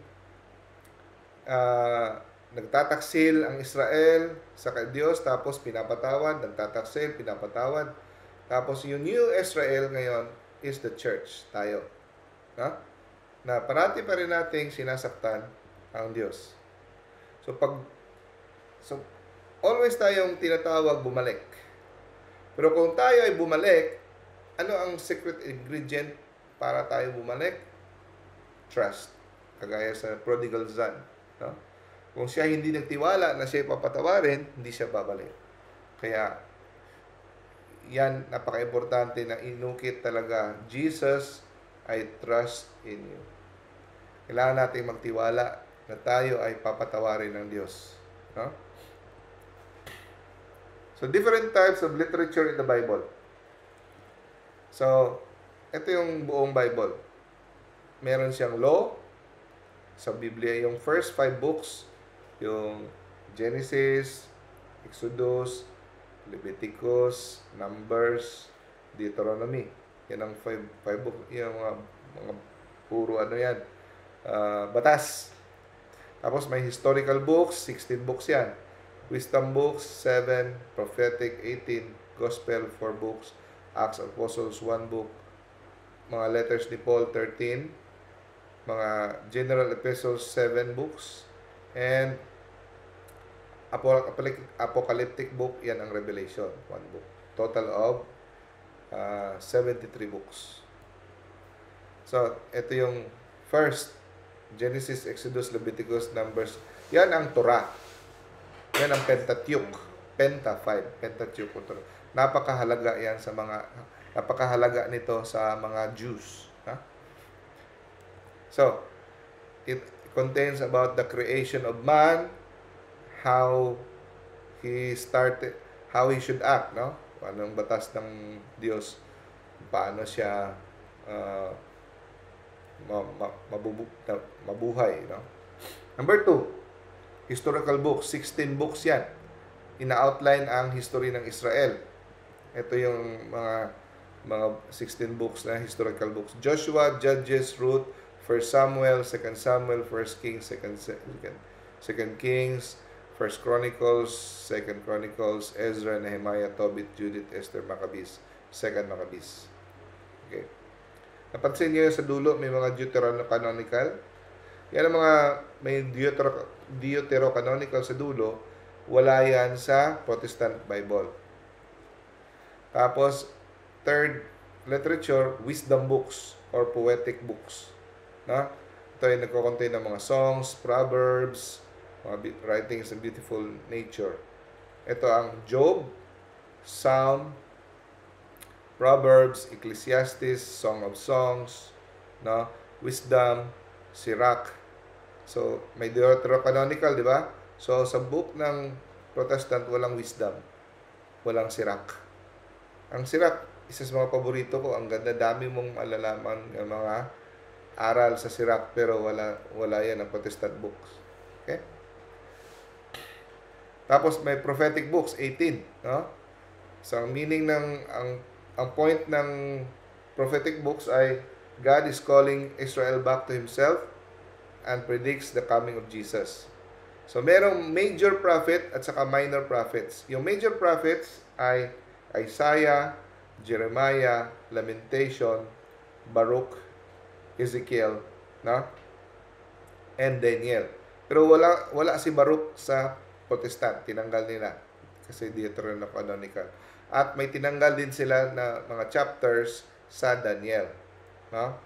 nagtataksil ang Israel sa Diyos, tapos pinapatawad, nagtataksil, pinapatawad. Tapos yung new Israel ngayon is the church, tayo. No? Na parati pa rin nating sinasaktan ang Diyos. So, always tayong tinatawag bumalik. Pero kung tayo ay bumalik, ano ang secret ingredient para tayo bumalik? Trust. Kagaya sa prodigal son. No? Kung siya hindi nagtiwala na siya papatawarin, hindi siya babalik. Kaya, yan, napaka-importante na inukit talaga. Jesus, I trust in you. Kailangan natin magtiwala na tayo ay papatawarin ng Diyos. No? So, different types of literature in the Bible. So, ito yung buong Bible. Meron siyang law sa Biblia, yung first 5 books, yung Genesis, Exodus, Leviticus, Numbers, Deuteronomy. Yan ang 5 books, yung mga puro ano yan, batas. Tapos may historical books, 16 books yan. Wisdom books, 7, prophetic, 18, gospel, 4 books, Acts of Apostles, 1 book, mga letters ni Paul, 13, mga general epistles, 7 books, and apocalyptic book, yan ang Revelation, 1 book. Total of 73 books. So, ito yung first, Genesis, Exodus, Leviticus, Numbers. Yan ang Torah. Yan ang Pentateuch. Pentateuch. Napakahalaga yan sa napakahalaga nito sa mga Jews. Ha? So, it contains about the creation of man, how he started, how he should act, no? Anong batas ng Diyos, paano siya mabuhay, no? Number 2, historical books, 16 books yan. Ina-outline ang history ng Israel. Ito yung mga 16 books na historical books. Joshua, Judges, Ruth, 1 Samuel, 2 Samuel, 1 Kings, 2 Kings, 1 Chronicles, 2 Chronicles, Ezra, Nehemiah, Tobit, Judith, Esther, Maccabees, 2 Maccabees. Okay. Napansin niyo sa dulo, may mga Deuterocanonical. Yan ang mga may Deuterocanonical sa dulo, wala yan sa Protestant Bible. Tapos, third literature, wisdom books or poetic books. No? Ito ay nagko-contain ng mga songs, proverbs, mga writings of beautiful nature. Ito ang Job, Psalm, Proverbs, Ecclesiastes, Song of Songs, no? Wisdom, Sirach. So, may Deuterocanonical, di ba? So, sa book ng Protestant, walang wisdom. Walang Sirach. Ang Sirach, isa sa mga paborito ko. Ang ganda, dami mong malalaman ng mga aral sa Sirach, pero wala yan ang Protestant books. Okay? Tapos, may prophetic books, 18. No? So, ang meaning ang point ng prophetic books ay God is calling Israel back to Himself and predicts the coming of Jesus. So, merong major prophet at saka minor prophets. Yung major prophets ay Isaiah, Jeremiah, Lamentation, Baruch, Ezekiel, no? And Daniel. Pero wala si Baruch sa Protestant, tinanggal nila kasi Deuterocanonical. At may tinanggal din sila na mga chapters sa Daniel, no?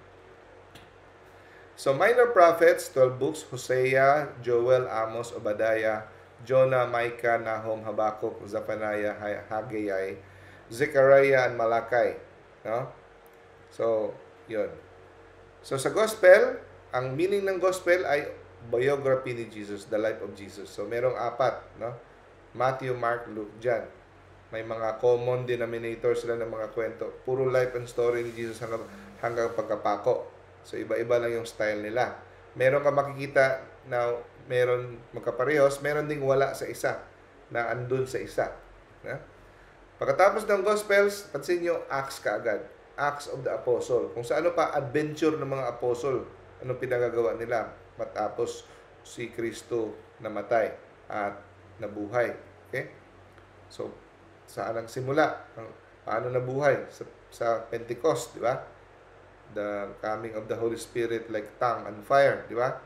So, minor prophets, 12 books, Hosea, Joel, Amos, Obadiah, Jonah, Micah, Nahum, Habakkuk, Zephaniah, Haggai, Zechariah, and Malachi. No? So, yun. So, sa gospel, ang meaning ng gospel ay biography ni Jesus, the life of Jesus. So, merong apat, no? Matthew, Mark, Luke, John. May mga common denominator sila ng mga kwento. Puro life and story ni Jesus hanggang pagkapako. So, iba-iba lang yung style nila. Meron ka makikita na meron magkaparehos, meron ding wala sa isa, na andun sa isa. Na? Pagkatapos ng Gospels, pansin nyo, Acts kaagad. Acts of the Apostle. Kung sa ano pa, adventure ng mga apostle. Anong pinagagawa nila matapos si Kristo namatay at nabuhay. Okay? So, saan ang simula? Paano nabuhay? Sa Pentecost, di ba? The coming of the Holy Spirit like tongue and fire, di ba?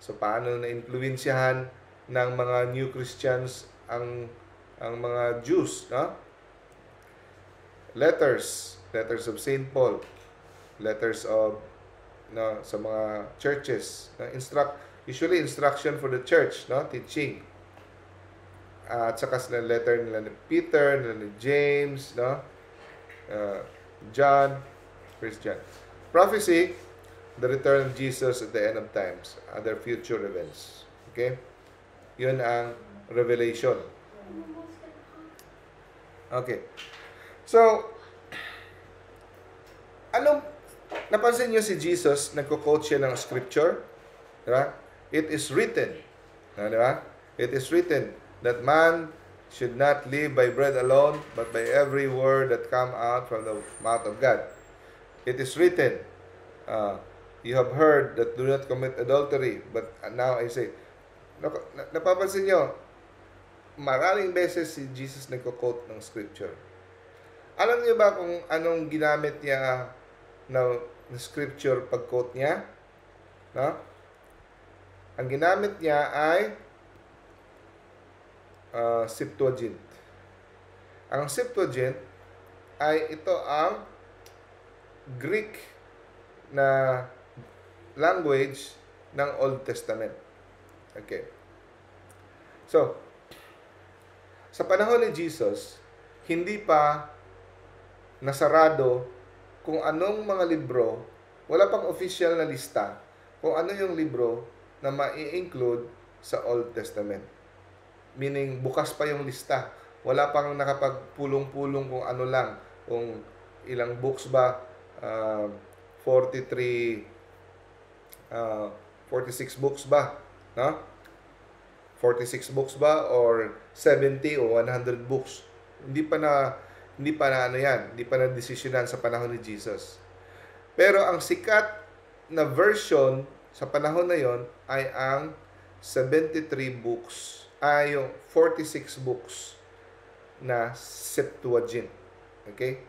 So, paano na-influensyahan ng mga new Christians ang mga Jews, no? Letters of St. Paul, letters of sa mga churches, usually instruction for the church, no? Teaching. At saka sila letter nila ni Peter, nila ni James, no? John, First John. Prophecy, the return of Jesus at the end of times, other future events. Okay? Yun ang revelation. Okay. So, napansin niyo si Jesus, nagko-quote siya ng scripture? Diba? It is written. Diba? It is written that man should not live by bread alone, but by every word that come out from the mouth of God. It is written, you have heard that do not commit adultery, but now I say, napapansin nyo, maraming beses si Jesus nagko-quote ng scripture. Alam niyo ba kung anong ginamit niya na scripture pag-quote niya? No? Ang ginamit niya ay Septuagint. Ang Septuagint ay ito ang Greek na language ng Old Testament. Okay. So, sa panahon ni Jesus, hindi pa nasarado kung anong mga libro, wala pang official na lista kung ano yung libro na mai-include sa Old Testament. Meaning, bukas pa yung lista. Wala pang nakapagpulong-pulong kung ano lang, kung ilang books ba, 46 books ba, no? 46 books ba or 70 o 100 books. Hindi pa na ano yan, hindi pa na desisyonan sa panahon ni Jesus. Pero ang sikat na version sa panahon na yon ay ang 73 books, ay yung 46 books na Septuagint. Okay?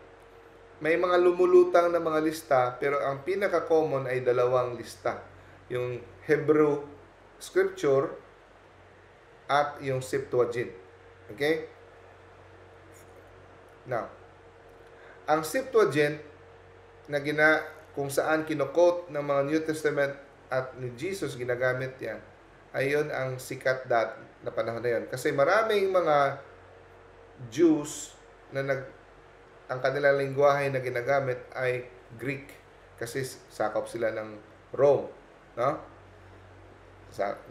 May mga lumulutang na mga lista, pero ang pinaka-common ay dalawang lista. Yung Hebrew Scripture at yung Septuagint. Okay? Now, ang Septuagint na kung saan kinokot ng mga New Testament at ni Jesus ginagamit yan, ayon ang sikat na panahon na yun. Kasi maraming mga Jews na ang kanilang lingwahe na ginagamit ay Greek. Kasi sakop sila ng Rome. No?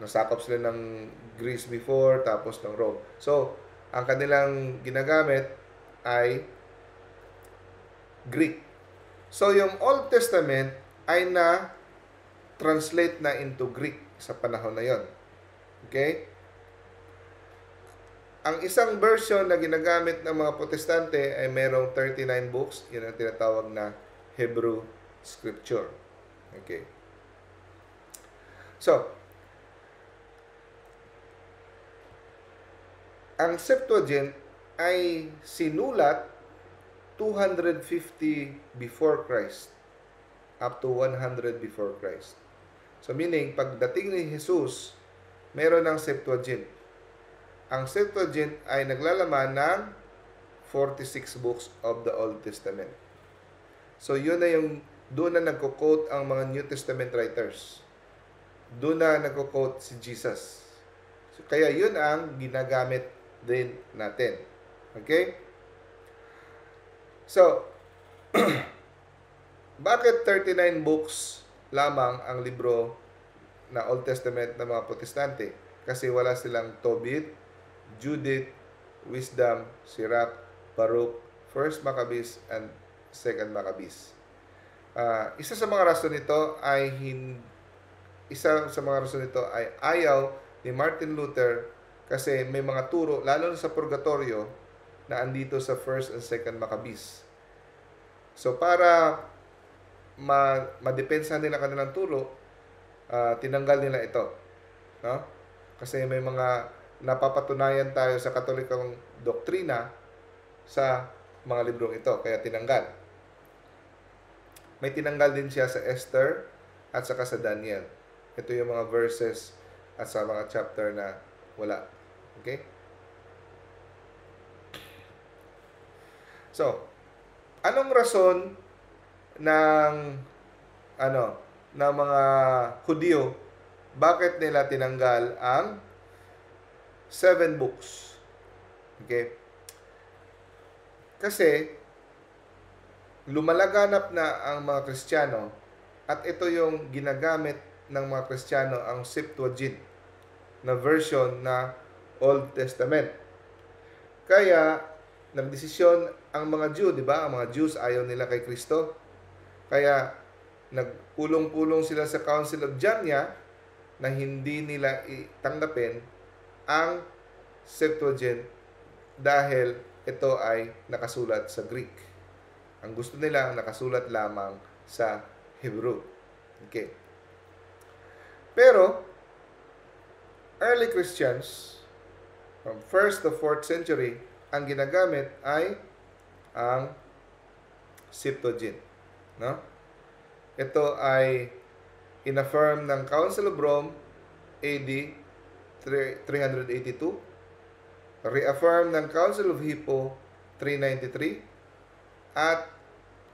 Nasakop sila ng Greece before, tapos ng Rome. So, ang kanilang ginagamit ay Greek. So, yung Old Testament ay na-translate na into Greek sa panahon na yon. Okay? Ang isang version na ginagamit ng mga Protestante ay merong 39 books. Yan ang tinatawag na Hebrew Scripture. Okay. So, ang Septuagint ay sinulat 250 before Christ up to 100 before Christ. So meaning, pagdating ni Jesus, meron ng Septuagint. Ang Septuagint ay naglalaman ng 46 books of the Old Testament. So yun na doon na nagko-quote ang mga New Testament writers. Doon na nagko-quote si Jesus. Kaya yun ang ginagamit din natin. Okay? So, bakit 39 books lamang ang libro na Old Testament ng mga Protestante? Kasi wala silang Tobit, Judith, Wisdom, Sirach, Baruch, First Maccabees, and Second Maccabees. Isa sa mga rason nito ay ayaw ni Martin Luther kasi may mga turo, lalo na sa purgatorio, na andito sa First and Second Maccabees. So, para madepensa nila kanilang turo, tinanggal nila ito. No? Kasi may mga napapatunayan tayo sa Katolikong doktrina sa mga librong ito, kaya tinanggal. May tinanggal din siya sa Esther at saka sa Daniel. Ito yung mga verses at sa mga chapter na wala. Okay? So, anong rason ng mga Hudyo bakit nila tinanggal ang 7 books? Okay? Kasi lumalaganap na ang mga Kristiyano at ito yung ginagamit ng mga Kristiyano, ang Septuagint na version na Old Testament. Kaya nagdesisyon ang mga Jew, di ba? Ang mga Jews ayaw nila kay Kristo. Kaya nagpulong-pulong sila sa Council of Jamnia na hindi nila itanggapin ang Septuagint dahil ito ay nakasulat sa Greek. Ang gusto nila nakasulat lamang sa Hebrew. Okay. Pero early Christians from 1st to 4th century, ang ginagamit ay ang Septuagint. No? Ito ay inaffirm ng Council of Rome AD 382, reaffirm ng Council of Hippo 393, at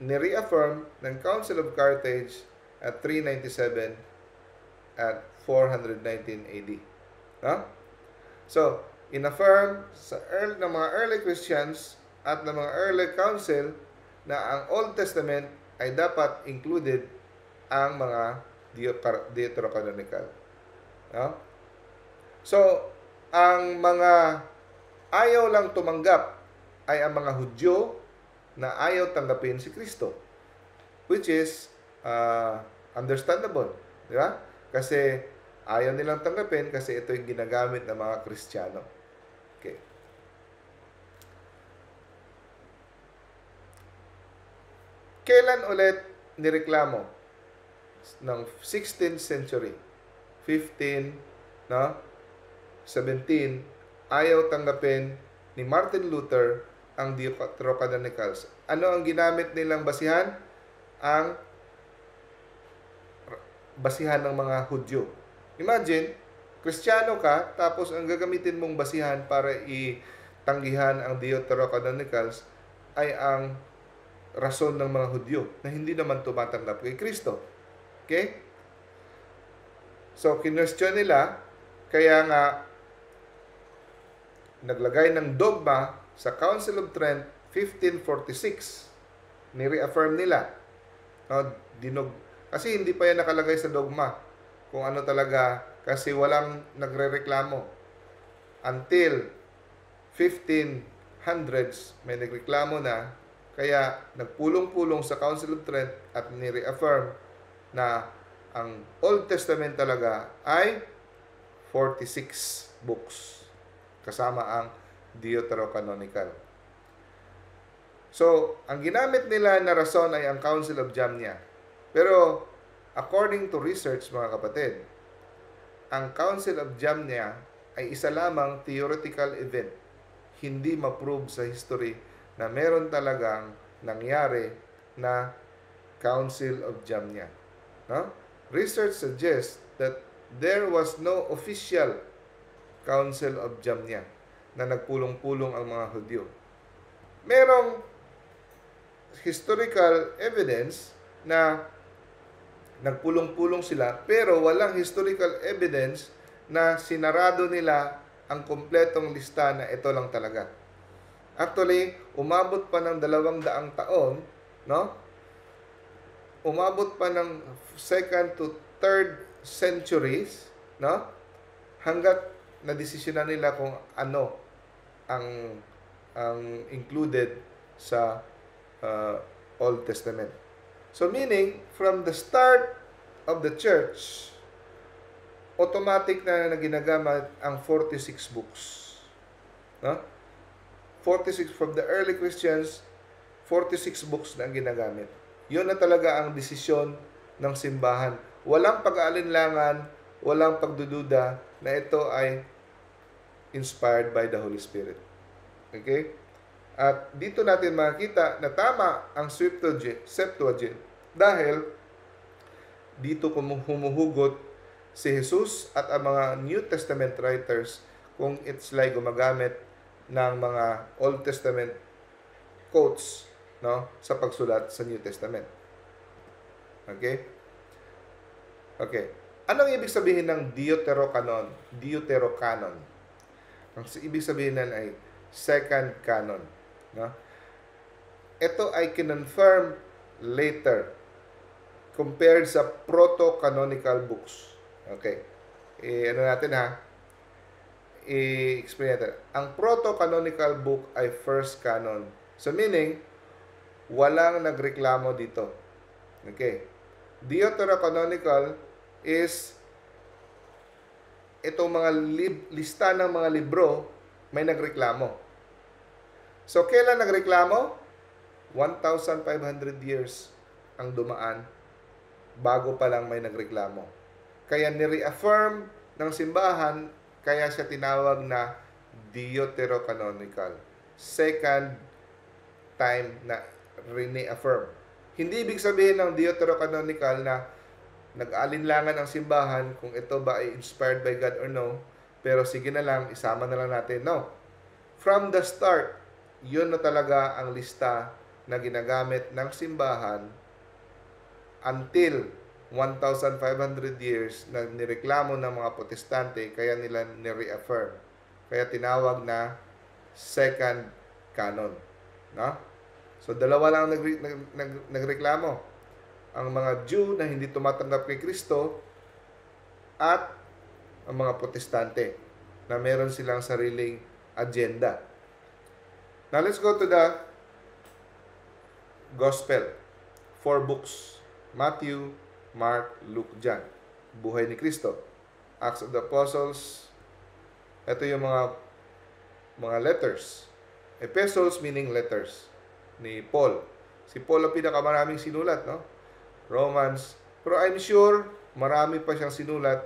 ni-reaffirm ng Council of Carthage at 397 at 419 AD. No? So, inaffirm ng mga early Christians at ng mga early council na ang Old Testament ay dapat included ang mga Deuterocanonical. No? So, ang mga ayaw lang tumanggap ay ang mga Hudyo na ayaw tanggapin si Kristo, which is understandable, di ba? Kasi ayaw nilang tanggapin kasi ito yung ginagamit ng mga Kristiyano. Okay. Kailan ulit nireklamo? Ng 16th century, 15, no? 17, ayaw tanggapin ni Martin Luther ang Deuterocanonicals. Ano ang ginamit nilang basihan? Ang basihan ng mga Hudyo. Imagine, Kristiyano ka, tapos ang gagamitin mong basihan para itanggihan ang Deuterocanonicals ay ang rason ng mga Hudyo na hindi naman tumatanggap kay Kristo. Okay? So, kinwestiyon nila, kaya nga naglagay ng dogma sa Council of Trent 1546. Ni-reaffirm nila. Kasi hindi pa yan nakalagay sa dogma kung ano talaga, kasi walang nagrereklamo. Until 1500s, may nagreklamo na, kaya nagpulong-pulong sa Council of Trent at ni-reaffirm na ang Old Testament talaga ay 46 books kasama ang Deuterocanonical. So, ang ginamit nila na rason ay ang Council of Jamnia. Pero, according to research, mga kapatid, ang Council of Jamnia ay isa lamang theoretical event. Hindi ma-prove sa history na meron talagang nangyari na Council of Jamnia. No? Research suggests that there was no official Council of Jamnia na nagpulong-pulong ang mga Hudyo. Merong historical evidence na nagpulong-pulong sila, pero walang historical evidence na sinarado nila ang kumpletong lista na ito lang talaga. Actually, umabot pa ng 200 taon, no? Umabot pa ng 2nd to 3rd centuries, no? Hanggat nadesisyonan nila kung ano ang included sa Old Testament. So meaning, from the start of the church, automatic na ginagamit ang 46 books. No? 46 from the early Christians, 46 books na ang ginagamit. Yun na talaga ang desisyon ng simbahan. Walang pag-aalinlangan, walang pagdududa na ito ay inspired by the Holy Spirit. Okay? At dito natin makikita na tama ang Septuagint dahil dito humuhugot si Jesus at ang mga New Testament writers kung it's like gumagamit ng mga Old Testament quotes, no, sa pagsulat sa New Testament. Okay? Okay. Anong ibig sabihin ng Deuterocanon? Deuterocanon. Ang ibig sabihin nan ay second canon, no? Ito ay kinonfirm later compared sa proto-canonical books. Okay. Ano natin ha? I-explain natin. Ang proto-canonical book ay first canon. So meaning, walang nagreklamo dito. Okay. Deuterocanonical is itong mga lista ng mga libro may nagreklamo. So kailan nagreklamo? 1,500 years ang dumaan bago pa lang may nagreklamo. Kaya ni-reaffirm ng simbahan, kaya siya tinawag na Deuterocanonical. Second time na re-affirm. Hindi ibig sabihin ng Deuterocanonical na nag-alinlangan ang simbahan kung ito ba ay inspired by God or no, pero sige na lang, isama na lang natin. No. From the start, yun na talaga ang lista na ginagamit ng simbahan until 1,500 years na nireklamo ng mga protestante, kaya nila ni-reaffirm. Kaya tinawag na second canon. No? So, dalawa lang nagreklamo. Ang mga Jew na hindi tumatanggap kay Kristo at ang mga protestante na meron silang sariling agenda. Now, let's go to the Gospel. 4 books. Matthew, Mark, Luke, John. Buhay ni Kristo. Acts of the Apostles. Ito yung mga letters. Epistles meaning letters ni Paul. Si Paul ang pinakamaraming sinulat, no? Romans. Pero I'm sure marami pa siyang sinulat,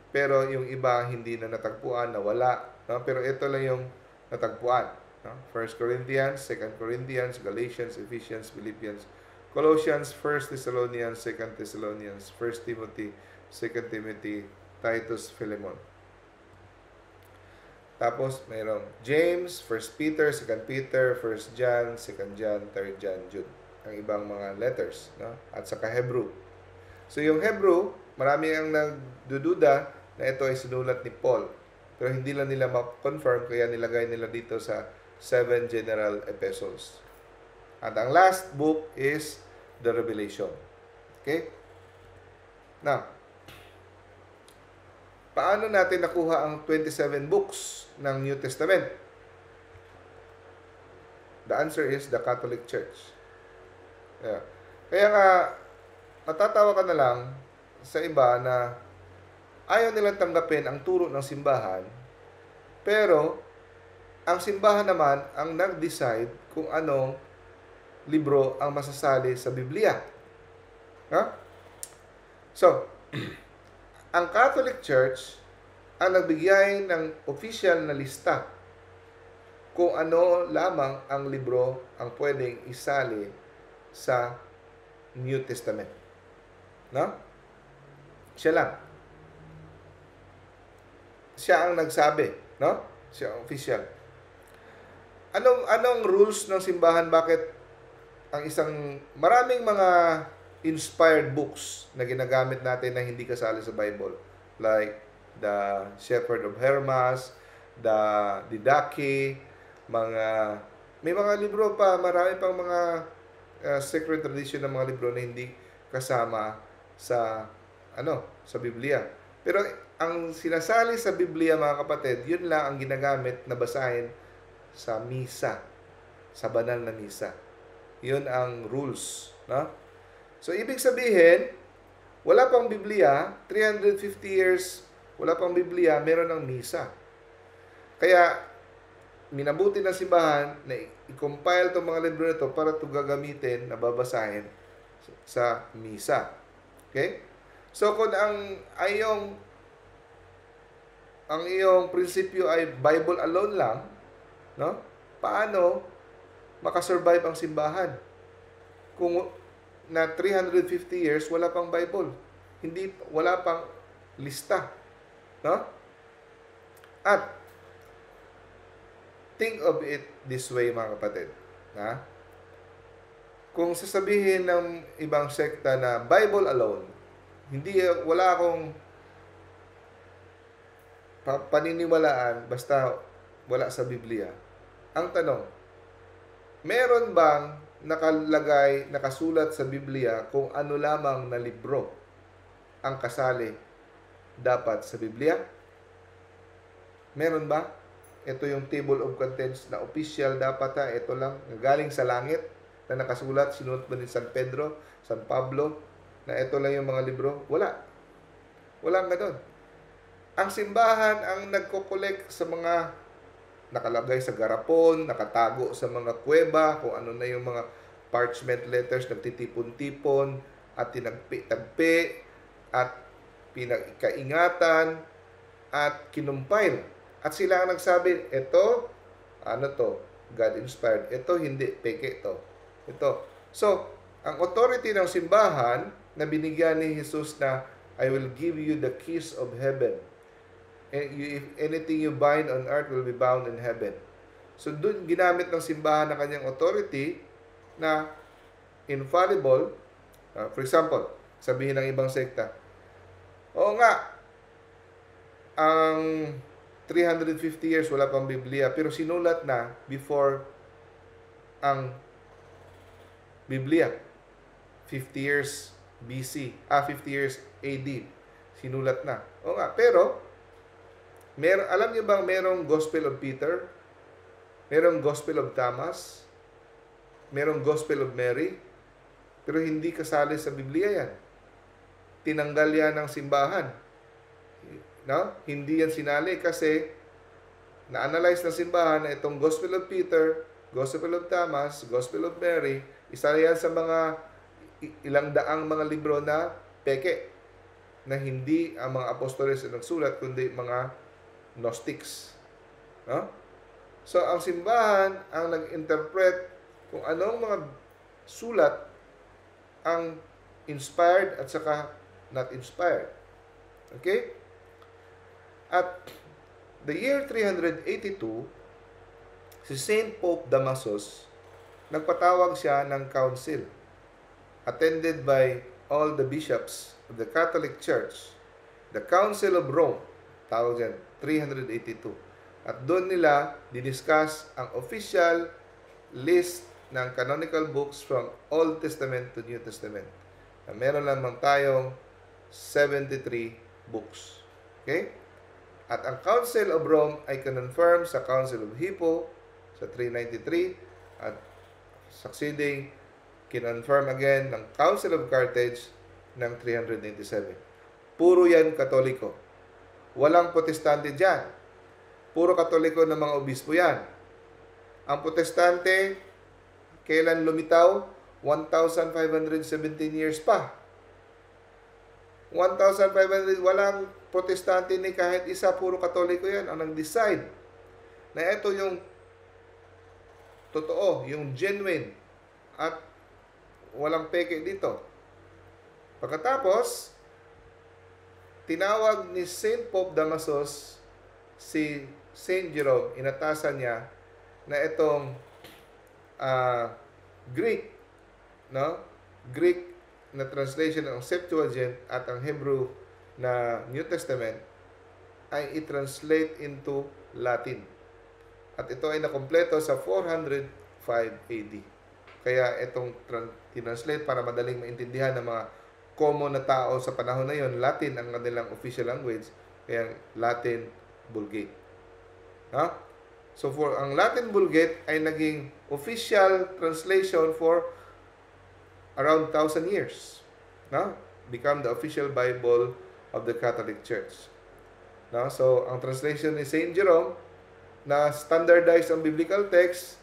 pero yung iba hindi na natagpuan, nawala, no? Pero ito lang yung natagpuan, no? 1 Corinthians, 2 Corinthians, Galatians, Ephesians, Philippians, Colossians, 1 Thessalonians, 2 Thessalonians, 1 Timothy, 2 Timothy, Titus, Philemon. Tapos mayroong James, 1 Peter, 2 Peter, 1 John, 2 John, 3 John, Jude. Ang ibang mga letters, no? At saka Hebrew. So yung Hebrew, marami ang nagdududa na ito ay sinulat ni Paul. Pero hindi lang nila ma-confirm, kaya nilagay nila dito sa 7 general epistles. At ang last book is the Revelation. Okay? Now, paano natin nakuha ang 27 books ng New Testament? The answer is the Catholic Church. Yeah. Kaya nga, matatawa ka na lang sa iba na ayaw nilang tanggapin ang turo ng simbahan, pero ang simbahan naman ang nag-decide kung anong libro ang masasali sa Biblia. Huh? So, ang Catholic Church ang nagbigay ng official na lista kung ano lamang ang libro ang pwedeng isali sa New Testament. No? Siya lang. Siya ang nagsabi, no? Siya ang official. Anong rules ng simbahan? Bakit ang maraming mga inspired books na ginagamit natin na hindi kasali sa Bible, like The Shepherd of Hermas, The Didache, may mga libro pa, marami pang mga sacred tradition ng mga libro na hindi kasama sa sa Biblia. Pero ang sinasali sa Biblia, mga kapatid, yun lang ang ginagamit na basahin sa misa, sa banal na misa. Yun ang rules, no? So ibig sabihin, wala pang Biblia, 350 years wala pang Biblia, meron ng misa. Kaya minabuti ng simbahan na i-compile itong mga libro nito para ito gagamitin na babasahin sa misa. Okay? So kung ang iyong prinsipyo ay Bible alone lang, no? Paano makasurvive ang simbahan? Kung na 350 years wala pang Bible. Wala pang lista, no? At think of it this way, mga kapatid, ha? Kung sasabihin ng ibang sekta na Bible alone, wala akong paniniwalaan basta wala sa Biblia. Ang tanong, meron bang nakasulat sa Biblia kung ano lamang na libro ang kasali dapat sa Biblia? Meron ba? Ito yung table of contents na official dapat, ha? Ito lang, galing sa langit na nakasulat, sinulat ba ni San Pedro, San Pablo, na ito lang yung mga libro? Wala. Walang ganun. Ang simbahan ang nagko-collect sa mga nakalagay sa garapon, nakatago sa mga kuweba, kung ano na yung mga parchment letters, nagtitipon-tipon, at tinagpi-tagpi, at pinagkaingatan, at kinumpile. At sila ang nagsabi, ito, God-inspired. Ito, hindi, peke ito. Ito. So, ang authority ng simbahan na binigyan ni Jesus na, I will give you the keys of heaven. And if anything you bind on earth will be bound in heaven. So, doon ginamit ng simbahan na kanyang authority na infallible. For example, sabihin ng ibang sekta, oo nga, ang 350 years wala pang Biblia, pero sinulat na before ang Biblia. 50 years BC, 50 years AD, sinulat na. Oo nga, pero alam niyo bang merong Gospel of Peter? Merong Gospel of Thomas? Merong Gospel of Mary? Pero hindi kasali sa Biblia yan. Tinanggal yan ng simbahan. No? Hindi yan sinali kasi na-analyze ng simbahan na itong Gospel of Peter, Gospel of Thomas, Gospel of Mary, isa yan sa mga ilang daang mga libro na peke, na hindi ang mga apostoles ang nagsulat, kundi mga Gnostics. No? So, ang simbahan ang nag-interpret kung anong mga sulat ang inspired at saka not inspired. Okay? At the year 382, si Saint Pope Damasus, nagpatawag siya ng council, attended by all the bishops of the Catholic Church, the Council of Rome, tawag dyan, 382. At doon nila didiscuss ang official list ng canonical books from Old Testament to New Testament. Na meron lamang tayong 73 books. Okay? At ang Council of Rome ay confirm sa Council of Hippo sa 393 at succeeding kinonfirm again ng Council of Carthage ng 397. Puro yan Katoliko. Walang Protestante dyan. Puro Katoliko ng mga obispo yan. Ang Protestante, kailan lumitaw? 1,517 years pa. 1,500, walang Protestante ni kahit isa, puro Katoliko yan ang nag-decide na ito yung totoo, yung genuine, at walang peke dito. Pagkatapos, tinawag ni Saint Pope Damasus si Saint Jerome, inatasan niya na itong Greek, no? Greek na translation ng Septuagint at ang Hebrew na New Testament ay i-translate into Latin. At ito ay nakompleto sa 405 AD. Kaya itong tinranslate para madaling maintindihan ng mga common na tao sa panahon na yon, Latin ang kanilang official language, kaya Latin Vulgate. Ha? So for ang Latin Vulgate ay naging official translation for around 1,000 years. No? Become the official Bible of the Catholic Church. No? So ang translation ni Saint Jerome na standardized ang biblical text,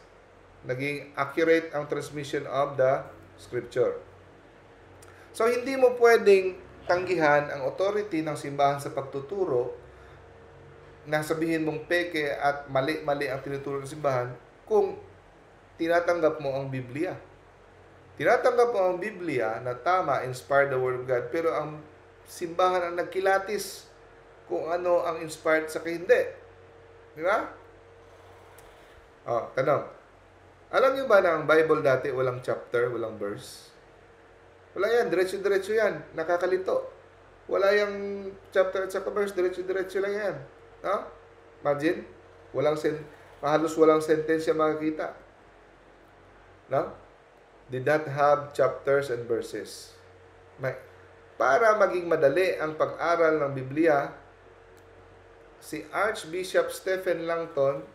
naging accurate ang transmission of the scripture. So hindi mo pwedeng tanggihan ang authority ng simbahan sa pagtuturo na sabihin mong peke at mali-mali ang tinuturo ng simbahan kung tinatanggap mo ang Biblia. Tinatanggap mo ang Biblia na tama, inspired the Word of God, pero ang simbahan ang nagkilatis kung ano ang inspired sa hindi. Di ba? Tanong. Alam niyo ba na ang Bible dati walang chapter, walang verse? Wala yan, diretso-diretso yan. Nakakalito. Wala yung chapter at saka verse, diretso-diretso lang yan. No? Imagine, halos walang sentensya makikita. No? Did not have chapters and verses. Para maging madali ang pag-aral ng Biblia, si Archbishop Stephen Langton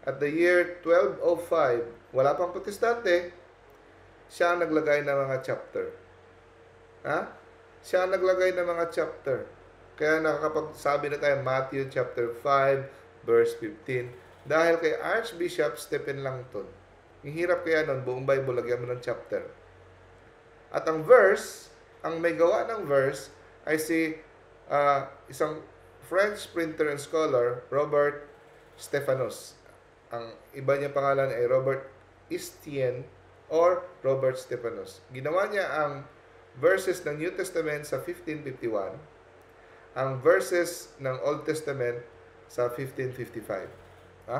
at the year 1205, wala pang protestante, siya ang naglagay ng mga chapter. Ha? Siya ang naglagay ng mga chapter. Kaya nakakapagsabi na tayo Matthew chapter 5 verse 15 dahil kay Archbishop Stephen Langton. Ang hirap kaya nun, buong Bible lagyan mo ng chapter. At ang verse, ang may gawa ng verse ay si isang French printer and scholar, Robert Stephanos. Ang iba niya pangalan ay Robert Estienne or Robert Stephanos. Ginawa niya ang verses ng New Testament sa 1551, ang verses ng Old Testament sa 1555. Ha?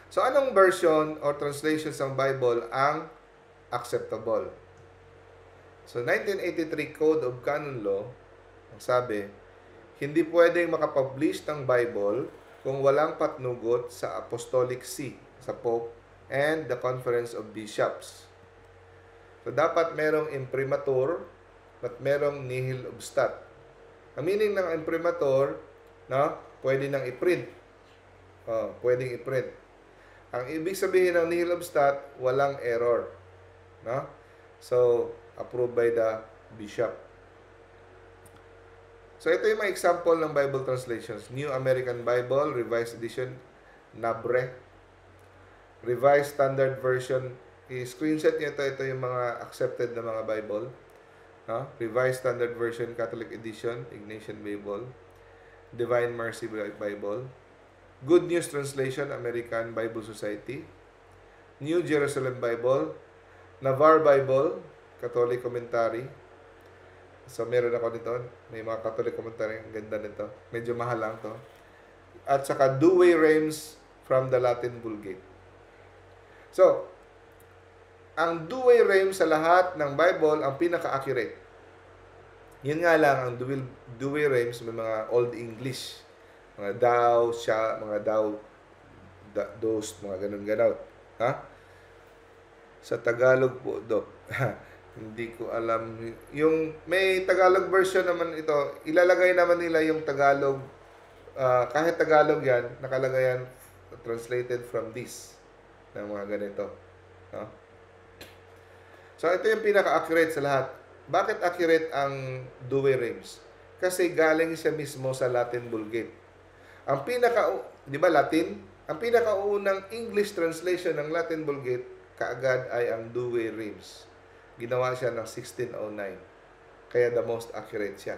So, anong version or translation ng Bible ang acceptable? So, 1983 Code of Canon Law, ang sabi, hindi pwedeng makapublish ng Bible kung walang patnugot sa Apostolic See, sa Pope, and the Conference of Bishops. So, dapat merong imprimatur at merong nihil obstat. Ang meaning ng imprimatur, no, pwede nang i-print. Pwedeng i-print. Ang ibig sabihin ng nihil obstat, walang error. No? So, approved by the bishop. So, ito yung mga example ng Bible translations. New American Bible, Revised Edition, NABRE. Revised Standard Version, i-screenshot nyo ito. Ito yung mga accepted na mga Bible. No? Revised Standard Version, Catholic Edition, Ignatian Bible. Divine Mercy Bible. Good News Translation, American Bible Society. New Jerusalem Bible. Navarre Bible, Catholic Commentary. So, meron ako nito. May mga Catholic Commentary. Ang ganda nito. Medyo mahal lang to. At saka Douay-Rheims from the Latin Vulgate. So, ang Douay-Rheims sa lahat ng Bible ang pinaka-accurate. Yun nga lang, ang Douay-Rheims may mga Old English. Mga thou, siya, mga thou, those, mga ganun-ganaw. Ha? Sa Tagalog po, hindi ko alam. Yung may Tagalog version naman ito, ilalagay naman nila yung Tagalog, kahit Tagalog yan, nakalagay yan, translated from this, ng mga ganito. No? So, ito yung pinaka-accurate sa lahat. Bakit accurate ang Douay-Rheims? Kasi galing siya mismo sa Latin Vulgate. Ang di ba Latin? Ang pinakaunang English translation ng Latin Vulgate, kaagad ay ang Douay-Rheims. Ginawa siya ng 1609. Kaya the most accurate siya.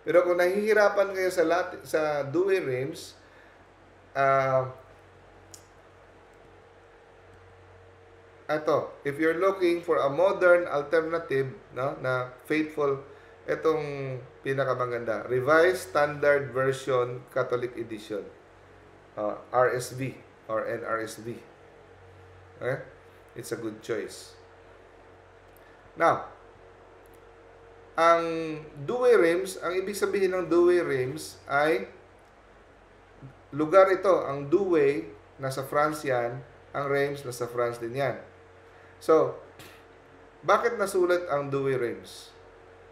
Pero kung nahihirapan kayo sa Douay-Rheims, if you're looking for a modern alternative, no, na faithful, itong pinakamaganda, Revised Standard Version Catholic Edition, RSV or NRSV. It's a good choice. Now, ang Douay Rheims, ang ibig sabihin ng Douay Rheims ay lugar ito. Ang Douay, nasa France yan. Ang Reims, nasa France din yan. So, bakit nasulat ang Douay Rheims?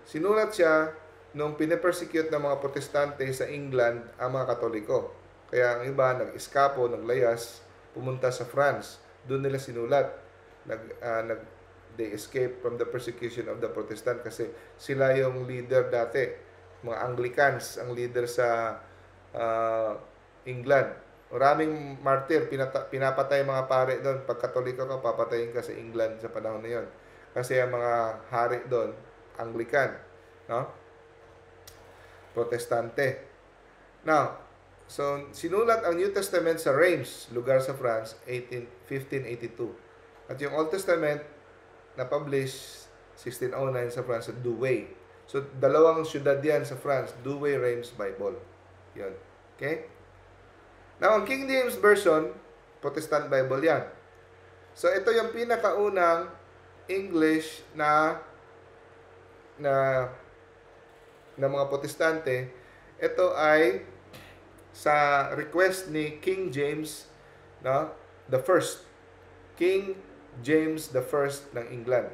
Sinulat siya nung pinipersecute ng mga protestante sa England ang mga Katoliko. Kaya ang iba, nag-eskapo, naglayas, pumunta sa France. Doon nila sinulat. They escaped from the persecution of the Protestant kasi sila yung leader dati. Mga Anglicans ang leader sa England. Maraming martyr, pinapatay mga pare doon. Pag Katoliko ka, papatayin ka sa England sa panahon na yon. Kasi ang mga hari doon, Anglican, no? Protestante. Now, so sinulat ang New Testament sa Reims, lugar sa France, 1582. At yung Old Testament na-publish 1609 sa France sa Douay. So, dalawang syudad yan sa France, Douay Reims Bible. Yun. Okay? Now, ang King James Version, Protestant Bible yan. So, ito yung pinakaunang English na mga Protestante. Ito ay sa request ni King James, no? The first. King James the First ng England.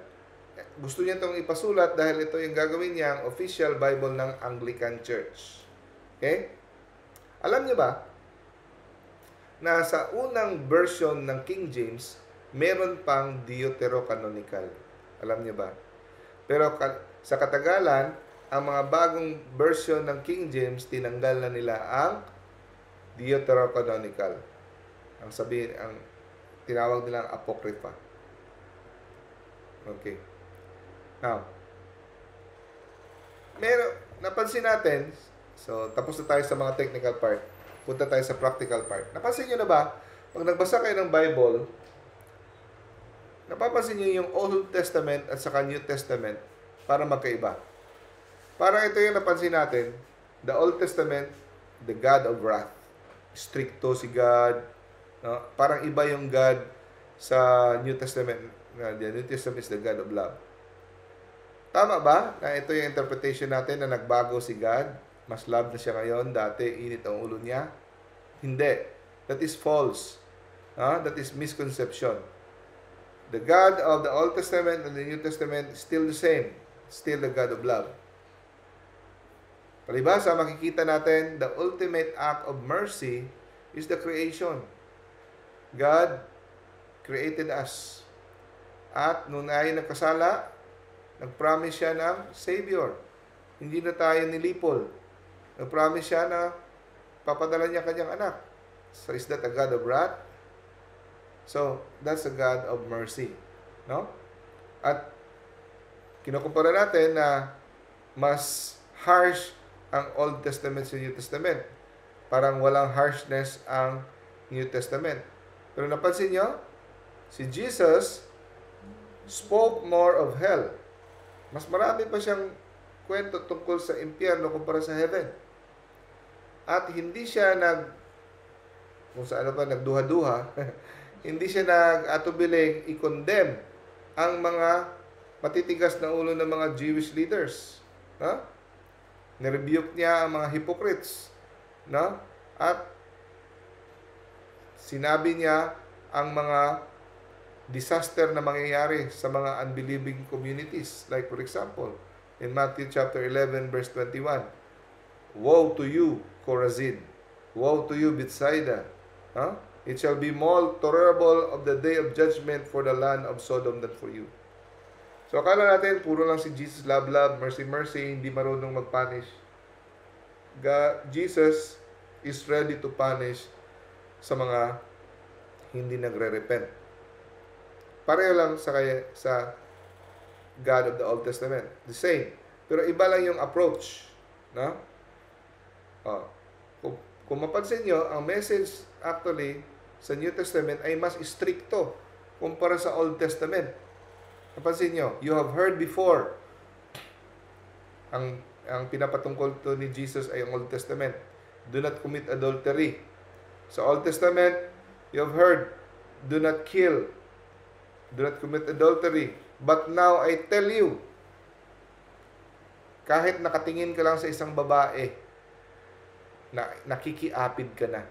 Gusto niya itong ipasulat dahil ito yung gagawin niya ang official Bible ng Anglican Church. Okay? Alam niyo ba na sa unang version ng King James, meron pang Deuterocanonical. Alam niyo ba? Pero sa katagalan, ang mga bagong version ng King James, tinanggal na nila ang Deuterocanonical. Ang tinawag nilang Apocrypha. Okay. Now, napansin natin, so tapos na tayo sa mga technical part, punta tayo sa practical part. Napansin nyo na ba, pag nagbasa kayo ng Bible, napapansin nyo yung Old Testament at saka New Testament para magkaiba. Parang ito yung napansin natin, the Old Testament, the God of wrath. Stricto si God. No? Parang iba yung God sa New Testament. The New Testament is the God of love. Tama ba na ito yung interpretation natin na nagbago si God? Mas love na siya ngayon. Dati, init ang ulo niya. Hindi. That is false. That is misconception. The God of the Old Testament and the New Testament is still the same. Still the God of love. Palibhasa, makikita natin, the ultimate act of mercy is the creation. God created us. At nung ay nagkasala, nag-promise siya ng Savior. Hindi na tayo nilipol. Nag-promise siya na papadala niya kanyang anak. So is that a God of wrath? So, that's a God of mercy. No? At kinukumpara natin na mas harsh ang Old Testament sa New Testament. Parang walang harshness ang New Testament. Pero napansin nyo, si Jesus spoke more of hell. Mas marami pa siyang kwento tungkol sa impyerno kumpara sa heaven. At hindi siya kung sa ano pa, nagduha-duha, hindi siya nag-atubiling i-condemn ang mga matitigas na ulo ng mga Jewish leaders. No? Nirebuke niya ang mga hypocrites. No? At sinabi niya ang mga disaster na mangyayari sa mga unbelieving communities. Like for example, in Matthew chapter 11 verse 21, woe to you, Chorazin! Woe to you, Bethsaida! It shall be more tolerable of the day of judgment for the land of Sodom than for you. So akala natin, puro lang si Jesus, love, love, mercy, mercy, hindi marunong mag-punish. Jesus is ready to punish sa mga hindi nagre-repent. Pareho lang sa God of the Old Testament. The same. Pero iba lang yung approach. No? Kung mapansin nyo, ang message actually sa New Testament ay mas stricto kumpara sa Old Testament. Napansin nyo, you have heard before. Ang pinapatungkol to ni Jesus ay ang Old Testament. Do not commit adultery. Sa Old Testament, you have heard, do not kill. Do not commit adultery. But now I tell you. Kahit nakatingin ka lang sa isang babae, nakikiapid ka na.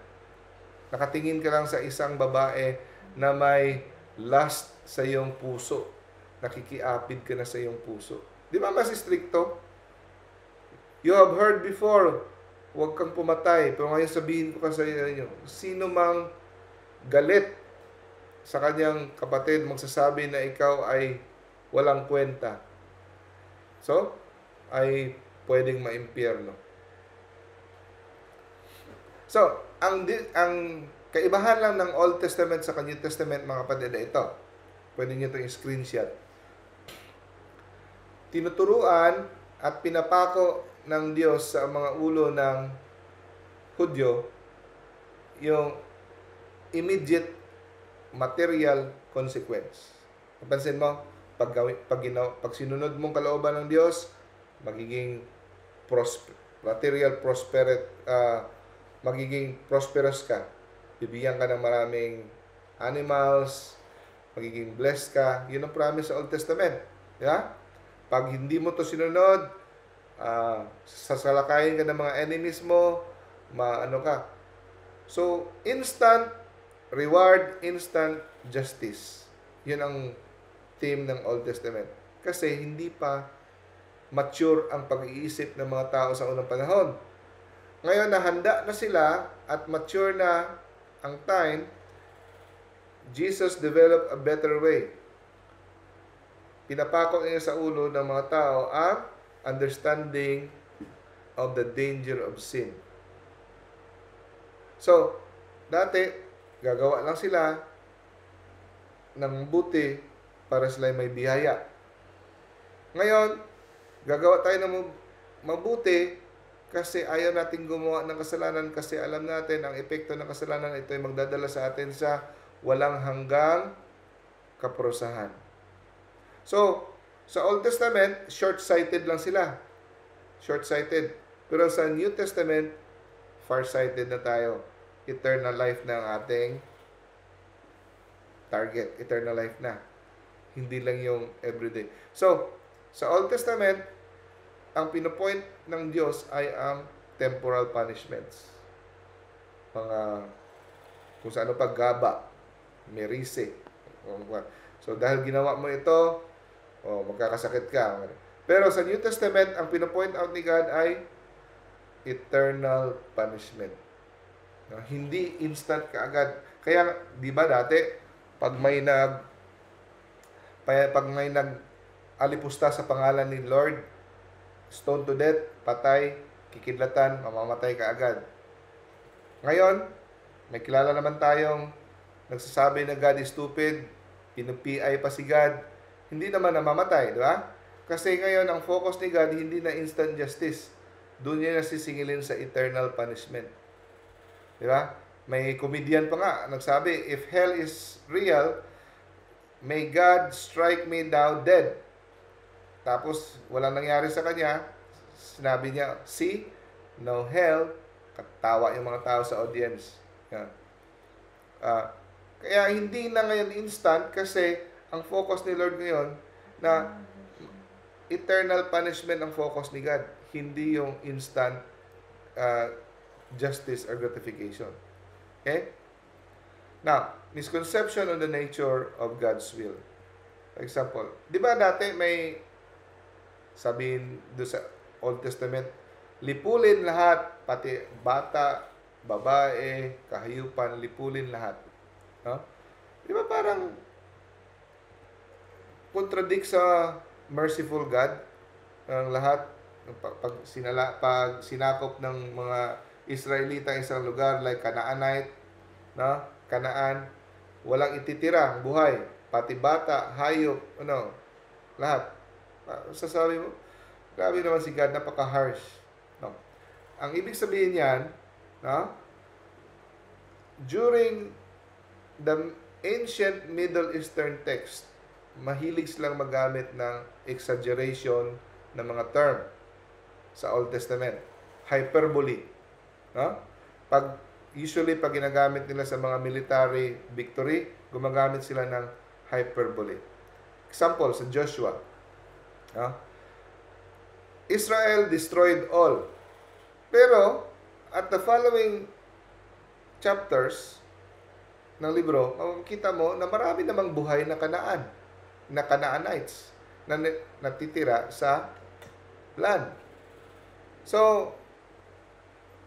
Nakatingin ka lang sa isang babae na may lust sa iyong puso. Nakikiapid ka na sa iyong puso. Di ba mas stricto? You have heard before, huwag kang pumatay. Pero ngayon sabihin ko sa inyo, sino mang galit sa kanyang kapatid, magsasabi na ikaw ay walang kwenta. So, ay pwedeng maimpyerno. So, ang kaibahan lang ng Old Testament sa New Testament, mga kapatid, ito. Pwede nyo ito yung screenshot. Tinuturuan at pinapako ng Diyos sa mga ulo ng Hudyo yung immediate material consequence. Napansin mo, pag sinunod mong kalooban ng Diyos, magiging magiging prosperous ka. Bibigyan ka ng maraming animals, magiging blessed ka. Yun ang promise sa Old Testament. Yeah? Pag hindi mo to sinunod, sasalakayin ka ng mga enemies mo, maano ka. So, instant reward, instant justice. Yun ang theme ng Old Testament. Kasi hindi pa mature ang pag-iisip ng mga tao sa unang panahon. Ngayon, nahanda na sila at mature na ang time, Jesus developed a better way. Pinapako niya sa ulo ng mga tao ang understanding of the danger of sin. So, dati, gagawa lang sila ng buti para sila may biyaya. Ngayon, gagawa tayo ng mabuti kasi ayaw natin gumawa ng kasalanan kasi alam natin ang epekto ng kasalanan ito ay magdadala sa atin sa walang hanggang kaparusahan. So, sa Old Testament, short-sighted lang sila. Short-sighted. Pero sa New Testament, far-sighted na tayo. Eternal life na ang ating target. Eternal life na. Hindi lang yung everyday. So, sa Old Testament, ang pinopoint ng Diyos ay ang temporal punishments. Kung saan paggaba, merise. So, dahil ginawa mo ito, magkakasakit ka. Pero sa New Testament, ang pinopoint out ni God ay eternal punishment. Hindi instant kaagad. Kaya, di ba dati, pag may alipusta sa pangalan ni Lord, stone to death, patay, kikidlatan, mamamatay ka agad. Ngayon, may kilala naman tayong nagsasabi na God is stupid, pinupi-ay pa si God, hindi naman namamatay, di ba? Kasi ngayon, ang focus ni God, hindi na instant justice. Doon niya nasisingilin sa eternal punishment. Di ba? May comedian pa nga, nagsabi, if hell is real, may God strike me now dead. Tapos, walang nangyari sa kanya. Sinabi niya, see, no hell. Katawa yung mga tao sa audience. Yan. Kaya hindi na ngayon instant kasi ang focus ni Lord ngayon na eternal punishment ang focus ni God. Hindi yung instant justice or gratification. Okay? Now, misconception on the nature of God's will. For example, di ba dati may sabihin doon sa Old Testament, lipulin lahat, pati bata, babae, kahayupan, lipulin lahat. No? Di ba parang contradict sa merciful God ang lahat pag sinakop ng mga Israelita isang lugar like Canaanite, no? Kanaan, walang ititira ang buhay, pati bata, hayop, lahat. Sasabi mo, grabe naman si God, napaka-harsh. No? Ang ibig sabihin niyan, no? During the ancient Middle Eastern text, mahilig silang magamit ng exaggeration ng mga term sa Old Testament. Hyperbole. No? Usually, pag ginagamit nila sa mga military victory, gumagamit sila ng hyperbole. Example, sa Joshua. No? Israel destroyed all. Pero, at the following chapters ng libro, makikita mo na marami namang buhay na Kanaan, na Canaanites, na natitira sa land. So,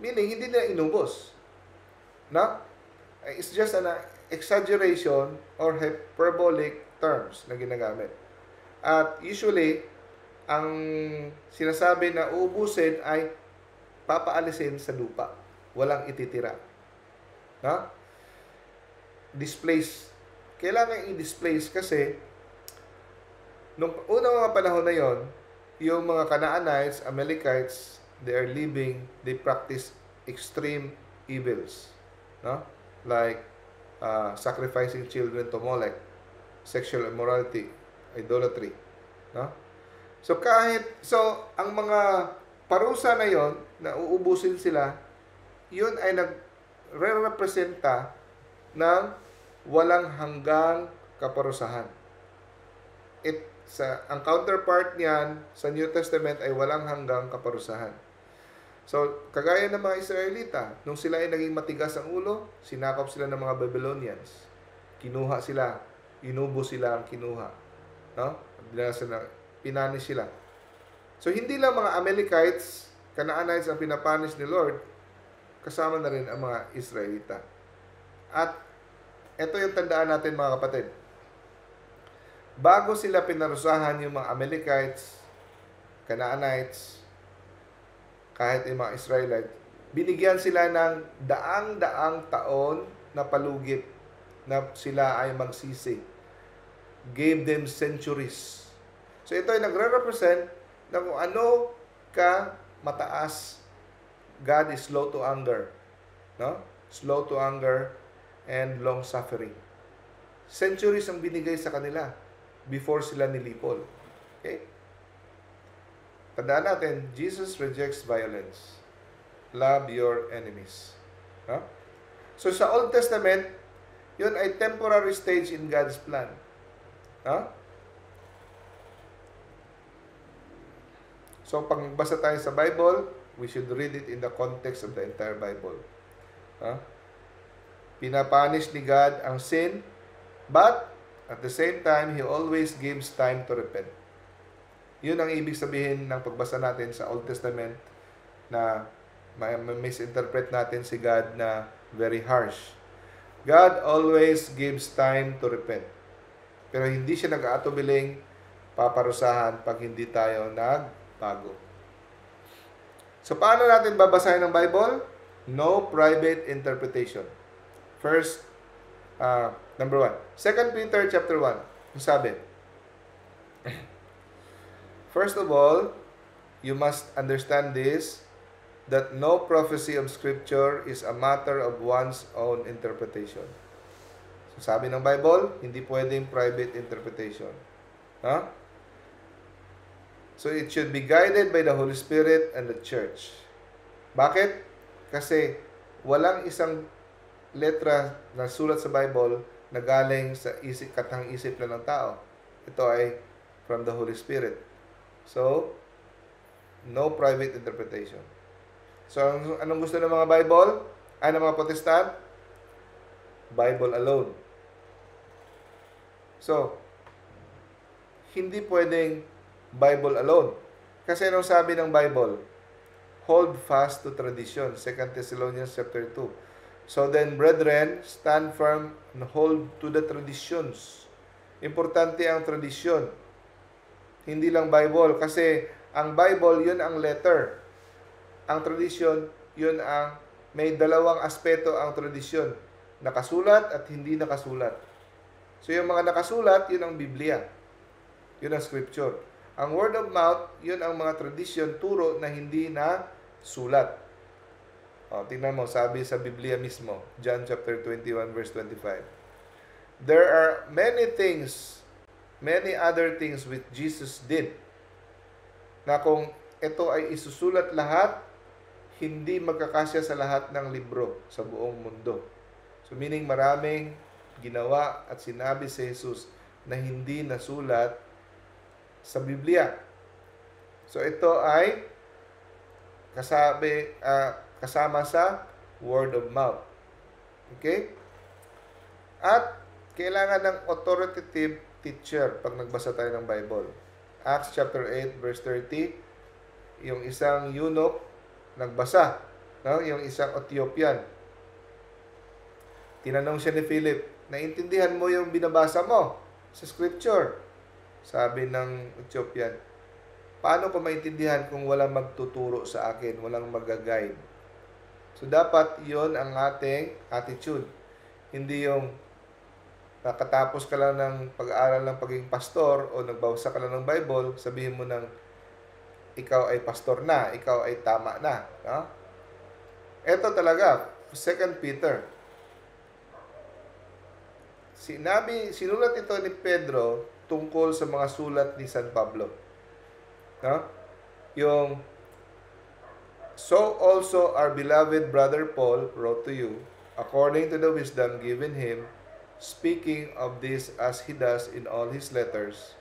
meaning, hindi na inubos. No? It's just an exaggeration or hyperbolic terms na ginagamit. At usually, ang sinasabi na uubusin ay papaalisin sa lupa. Walang ititira. No? Displace. Kailangan i-displace kasi nung unang mga panahon na yon, yung mga Canaanites, Amalekites, they practice extreme evils. No? Like sacrificing children to Molech, sexual immorality, idolatry. No? So ang mga parusa na yon na uubusin sila, yun ay nagre-representa ng walang hanggang kaparusahan. Ang counterpart niyan sa New Testament ay walang hanggang kaparusahan. So, kagaya ng mga Israelita, nung sila ay naging matigas ang ulo, sinakop sila ng mga Babylonians. Kinuha sila, inubos sila ang kinuha. No? Pinanis sila. So, hindi lang mga Amalekites, Canaanites ang pinapanis ni Lord, kasama na rin ang mga Israelita. At ito yung tandaan natin mga kapatid. Bago sila pinarusahan yung mga Amalekites, Canaanites, kahit yung mga Israelites, binigyan sila ng daang-daang taon na palugit na sila ay magsisi. Gave them centuries. So ito ay nagre-represent na kung ano ka mataas, God is slow to anger. No? Slow to anger and long-suffering. Centuries ang binigay sa kanila before sila nilipol. Okay? Tandaan natin, Jesus rejects violence. Love your enemies. No? So sa Old Testament, yun ay temporary stage in God's plan. No? So, pag magbasa tayo sa Bible, we should read it in the context of the entire Bible. Pinapunish ni God ang sin, but at the same time, He always gives time to repent. Yun ang ibig sabihin ng pagbasa natin sa Old Testament na misinterpret natin si God na very harsh. God always gives time to repent. Pero hindi siya nag-aatubiling paparusahan pag hindi tayo nagbago. So, paano natin babasahin ang Bible? No private interpretation. First, number 1. 2 Peter chapter 1. Yung sabi, first of all, you must understand this, that no prophecy of Scripture is a matter of one's own interpretation. So, sabi ng Bible, hindi pwedeng private interpretation. Huh? So, it should be guided by the Holy Spirit and the Church. Bakit? Kasi walang isang letra na sulat sa Bible na galing sa katang isip na ng tao. Ito ay from the Holy Spirit. So, no private interpretation. So, anong gusto ng mga Bible? Ng mga Protestant? Bible alone. So, hindi pwedeng Bible alone. Kasi anong sabi ng Bible? Hold fast to tradition. 2 Thessalonians chapter 2. So then, brethren, stand firm and hold to the traditions. Importante ang tradisyon. Hindi lang Bible. Kasi ang Bible, yun ang letter. Ang tradisyon, yun ang may dalawang aspeto ang tradisyon. Nakasulat at hindi nakasulat. So yung mga nakasulat, yun ang Biblia. Yun ang Scripture. Ang word of mouth, yun ang mga tradisyon, turo na hindi na sulat. Tingnan mo, sabi sa Biblia mismo, John chapter 21 verse 25. There are many other things which Jesus did, na kung ito ay isusulat lahat, hindi magkakasya sa lahat ng libro sa buong mundo. So meaning maraming ginawa at sinabi si Jesus na hindi nasulat sa Biblia. So ito ay kasama sa word of mouth. Okay? At kailangan ng authoritative teacher pag nagbasa tayo ng Bible. Acts chapter 8 verse 30, yung isang eunuch nagbasa, no? Yung isang Ethiopian. Tinanong siya ni Philip, naintindihan mo yung binabasa mo sa scripture? Sabi ng Ethiopian, paano ko maintindihan kung walang magtuturo sa akin, walang mag-guide? So, dapat yon ang ating attitude. Hindi yung nakatapos ka lang ng pag-aaral ng pagiging pastor o nagbasa ka lang ng Bible, sabihin mo ng ikaw ay pastor na, ikaw ay tama na. No? Ito talaga, 2 Peter. Sinulat ito ni Pedro tungkol sa mga sulat ni San Pablo. No? Yung, so also our beloved brother Paul wrote to you, according to the wisdom given him, speaking of this as he does in all his letters.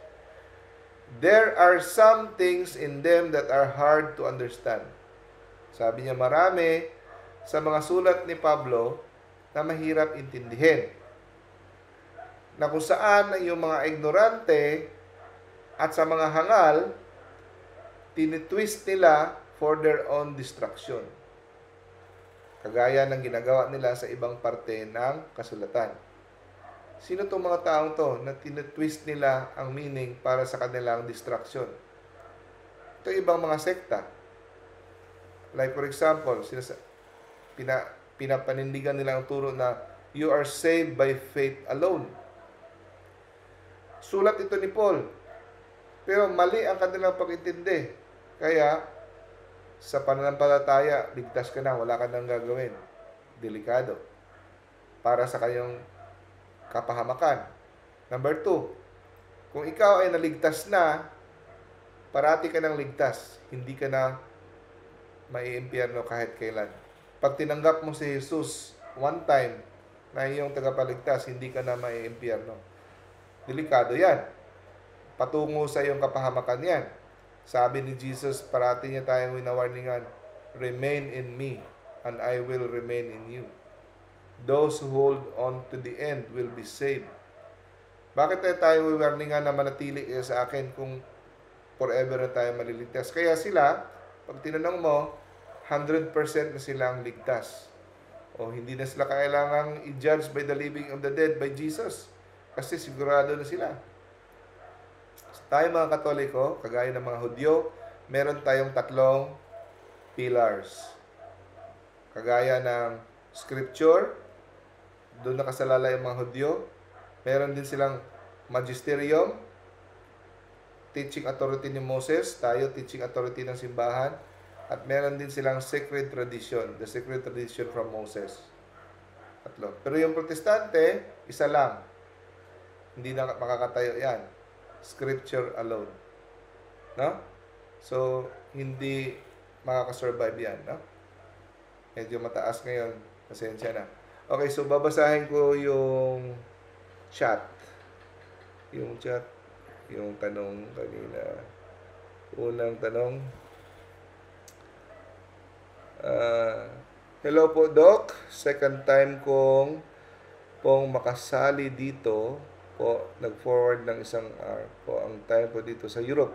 There are some things in them that are hard to understand. Sabi niya, marami sa mga sulat ni Pablo na mahirap intindihin. Na kung saan yung mga ignorante at sa mga hangal, tinitwist nila for their own destruction. Kagaya ng ginagawa nila sa ibang parte ng kasulatan. Sino itong mga taong to na tinitwist nila ang meaning para sa kanilang destruction? Ito ibang mga sekta. Like for example, pinapanindigan nila ang turo na you are saved by faith alone. Sulat ito ni Paul. Pero mali ang kanilang pag-intindi. Kaya, sa pananampalataya, ligtas ka na, wala ka nang gagawin. Delikado. Para sa kayong kapahamakan. Number 2, kung ikaw ay naligtas na, parati ka nang ligtas. Hindi ka na maiimpyerno kahit kailan. Pag tinanggap mo si Jesus one time na iyong tagapagligtas, hindi ka na maiimpyerno. Delikado yan. Patungo sa iyong kapahamakan yan. Sabi ni Jesus, parati niya tayong winawarningan, remain in me, and I will remain in you. Those who hold on to the end will be saved. Bakit tayo wiwarningan na manatili sa akin kung forever na tayo maliligtas? Kaya sila, pag tinanong mo, 100% na silang ligtas. O hindi na sila kailangang i-judge by the living of the dead by Jesus. Kasi sigurado na sila. Tayo mga Katoliko, kagaya ng mga Hudyo, meron tayong 3 pillars. Kagaya ng Scripture, doon nakasalalay ang mga Hudyo. Meron din silang Magisterium, teaching authority ni Moses, tayo teaching authority ng simbahan. At meron din silang sacred tradition, the sacred tradition from Moses. 3. Pero yung Protestante, isa lang. Hindi na makakatayo yan. Scripture alone. No? So, hindi makakasurvive yan. No? Medyo mataas ngayon. Pasensya na. Okay, so babasahin ko yung chat. Yung chat. Yung tanong kanina. Unang tanong. Hello po, Doc. Second time kong makasali dito po, nag-forward ng isang hour po ang time po dito sa Europe.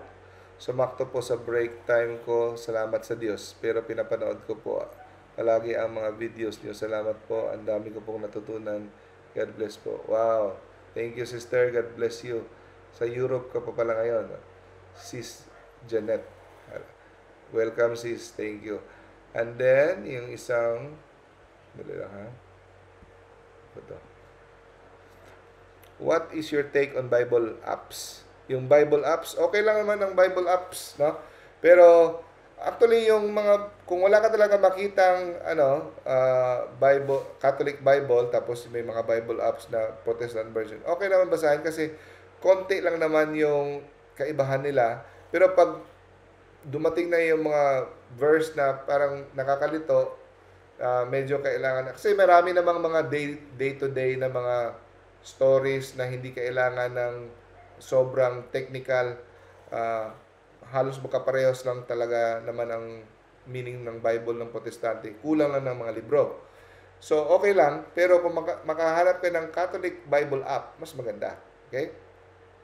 Sumakto po sa break time ko, salamat sa Diyos. Pero pinapanood ko po palagi ang mga videos niyo. Salamat po, ang dami ko pong natutunan. God bless po. Wow, thank you sister, God bless you. Sa Europe ka pa pala ngayon. Sis Janet. Welcome sis, thank you. And then, yung isang, dali lang ha. Ito. What is your take on Bible apps? Yung Bible apps, okay lang naman ang Bible apps, no? Pero actually yung mga kung wala ka talaga makitang Bible, Catholic Bible tapos may mga Bible apps na Protestant version. Okay naman basahin kasi konti lang naman yung kaibahan nila. Pero pag dumating na yung mga verse na parang nakakalito, medyo kailangan kasi marami namang mga day-to-day na mga stories na hindi kailangan ng sobrang technical halos makaparehas lang talaga naman ang meaning ng Bible ng Protestante. Kulang lang ng mga libro. So, okay lang. Pero kung makahanap ka ng Catholic Bible app, mas maganda. Okay?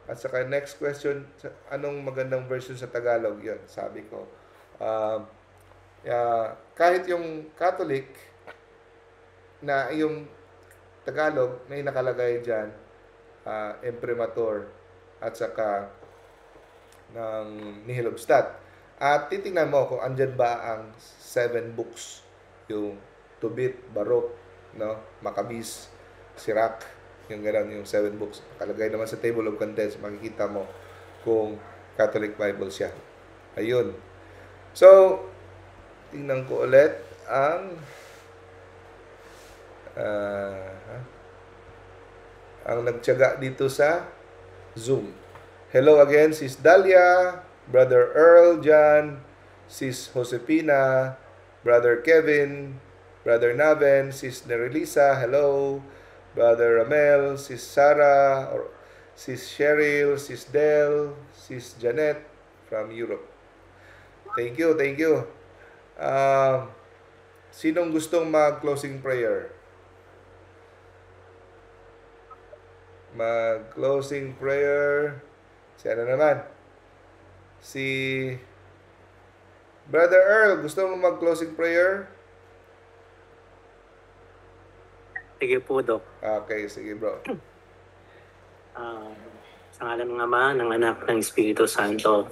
At saka next question, anong magandang version sa Tagalog? Yun, sabi ko. Kahit yung Catholic na yung Tagalog, may nakalagay dyan, imprimatur at saka ng Nihilobstat. At titingnan mo kung andyan ba ang 7 books, yung Tobit, Baruch, no? Maccabees, Sirach, yung gano'n, yung 7 books. Nakalagay naman sa table of contents, makikita mo kung Catholic Bible siya. Ayun. So, tingnan ko ulit ang nagtiyaga dito sa Zoom. Hello again, Sis Dalia, Brother Earl, John, Sis Josepina, Brother Kevin, Brother Naven, Sis Nerelisa, hello, Brother Ramel, Sis Sarah, or Sis Cheryl, Sis Del, Sis Janet from Europe. Thank you, thank you. Sinong gustong mag-closing prayer? Mag-closing prayer. Si ano naman? Si Brother Earl, gusto mo mag-closing prayer? Sige po, Dok. Okay, sige bro. Sa ngalan ng Ama, ng Anak, ng Espiritu Santo.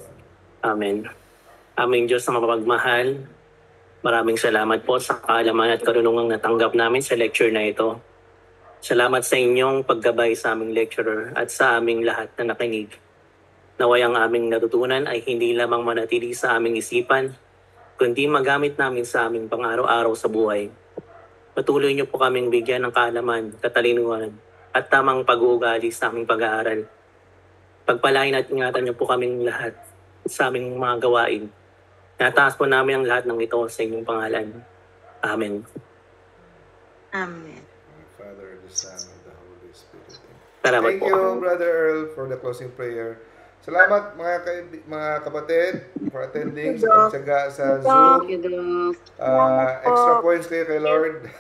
Amen. Aming Diyos na mapagmahal, maraming salamat po sa kaalaman at karunungang natanggap namin sa lecture na ito. Salamat sa inyong paggabay sa aming lecturer at sa aming lahat na nakinig. Naway ang aming natutunan ay hindi lamang manatili sa aming isipan, kundi magamit namin sa aming pang-araw-araw sa buhay. Patuloy niyo po kaming bigyan ng kaalaman, katalinuhan, at tamang pag-uugali sa aming pag-aaral. Pagpalain at ingatan niyo po kaming lahat sa aming mga gawain. Nataas po namin ang lahat ng ito sa inyong pangalan. Amen. Amen. Father, the Son, and the Holy Spirit. Salamat Thank po. you, Brother Earl, for the closing prayer. Salamat mga kapatid for attending sa pagtsaga sa Zoom. Thank you, Doc. Extra points kayo kay Lord.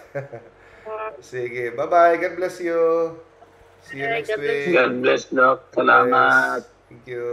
Sige, bye-bye. God bless you. See you next week. God bless, Doc. Salamat. Thank you.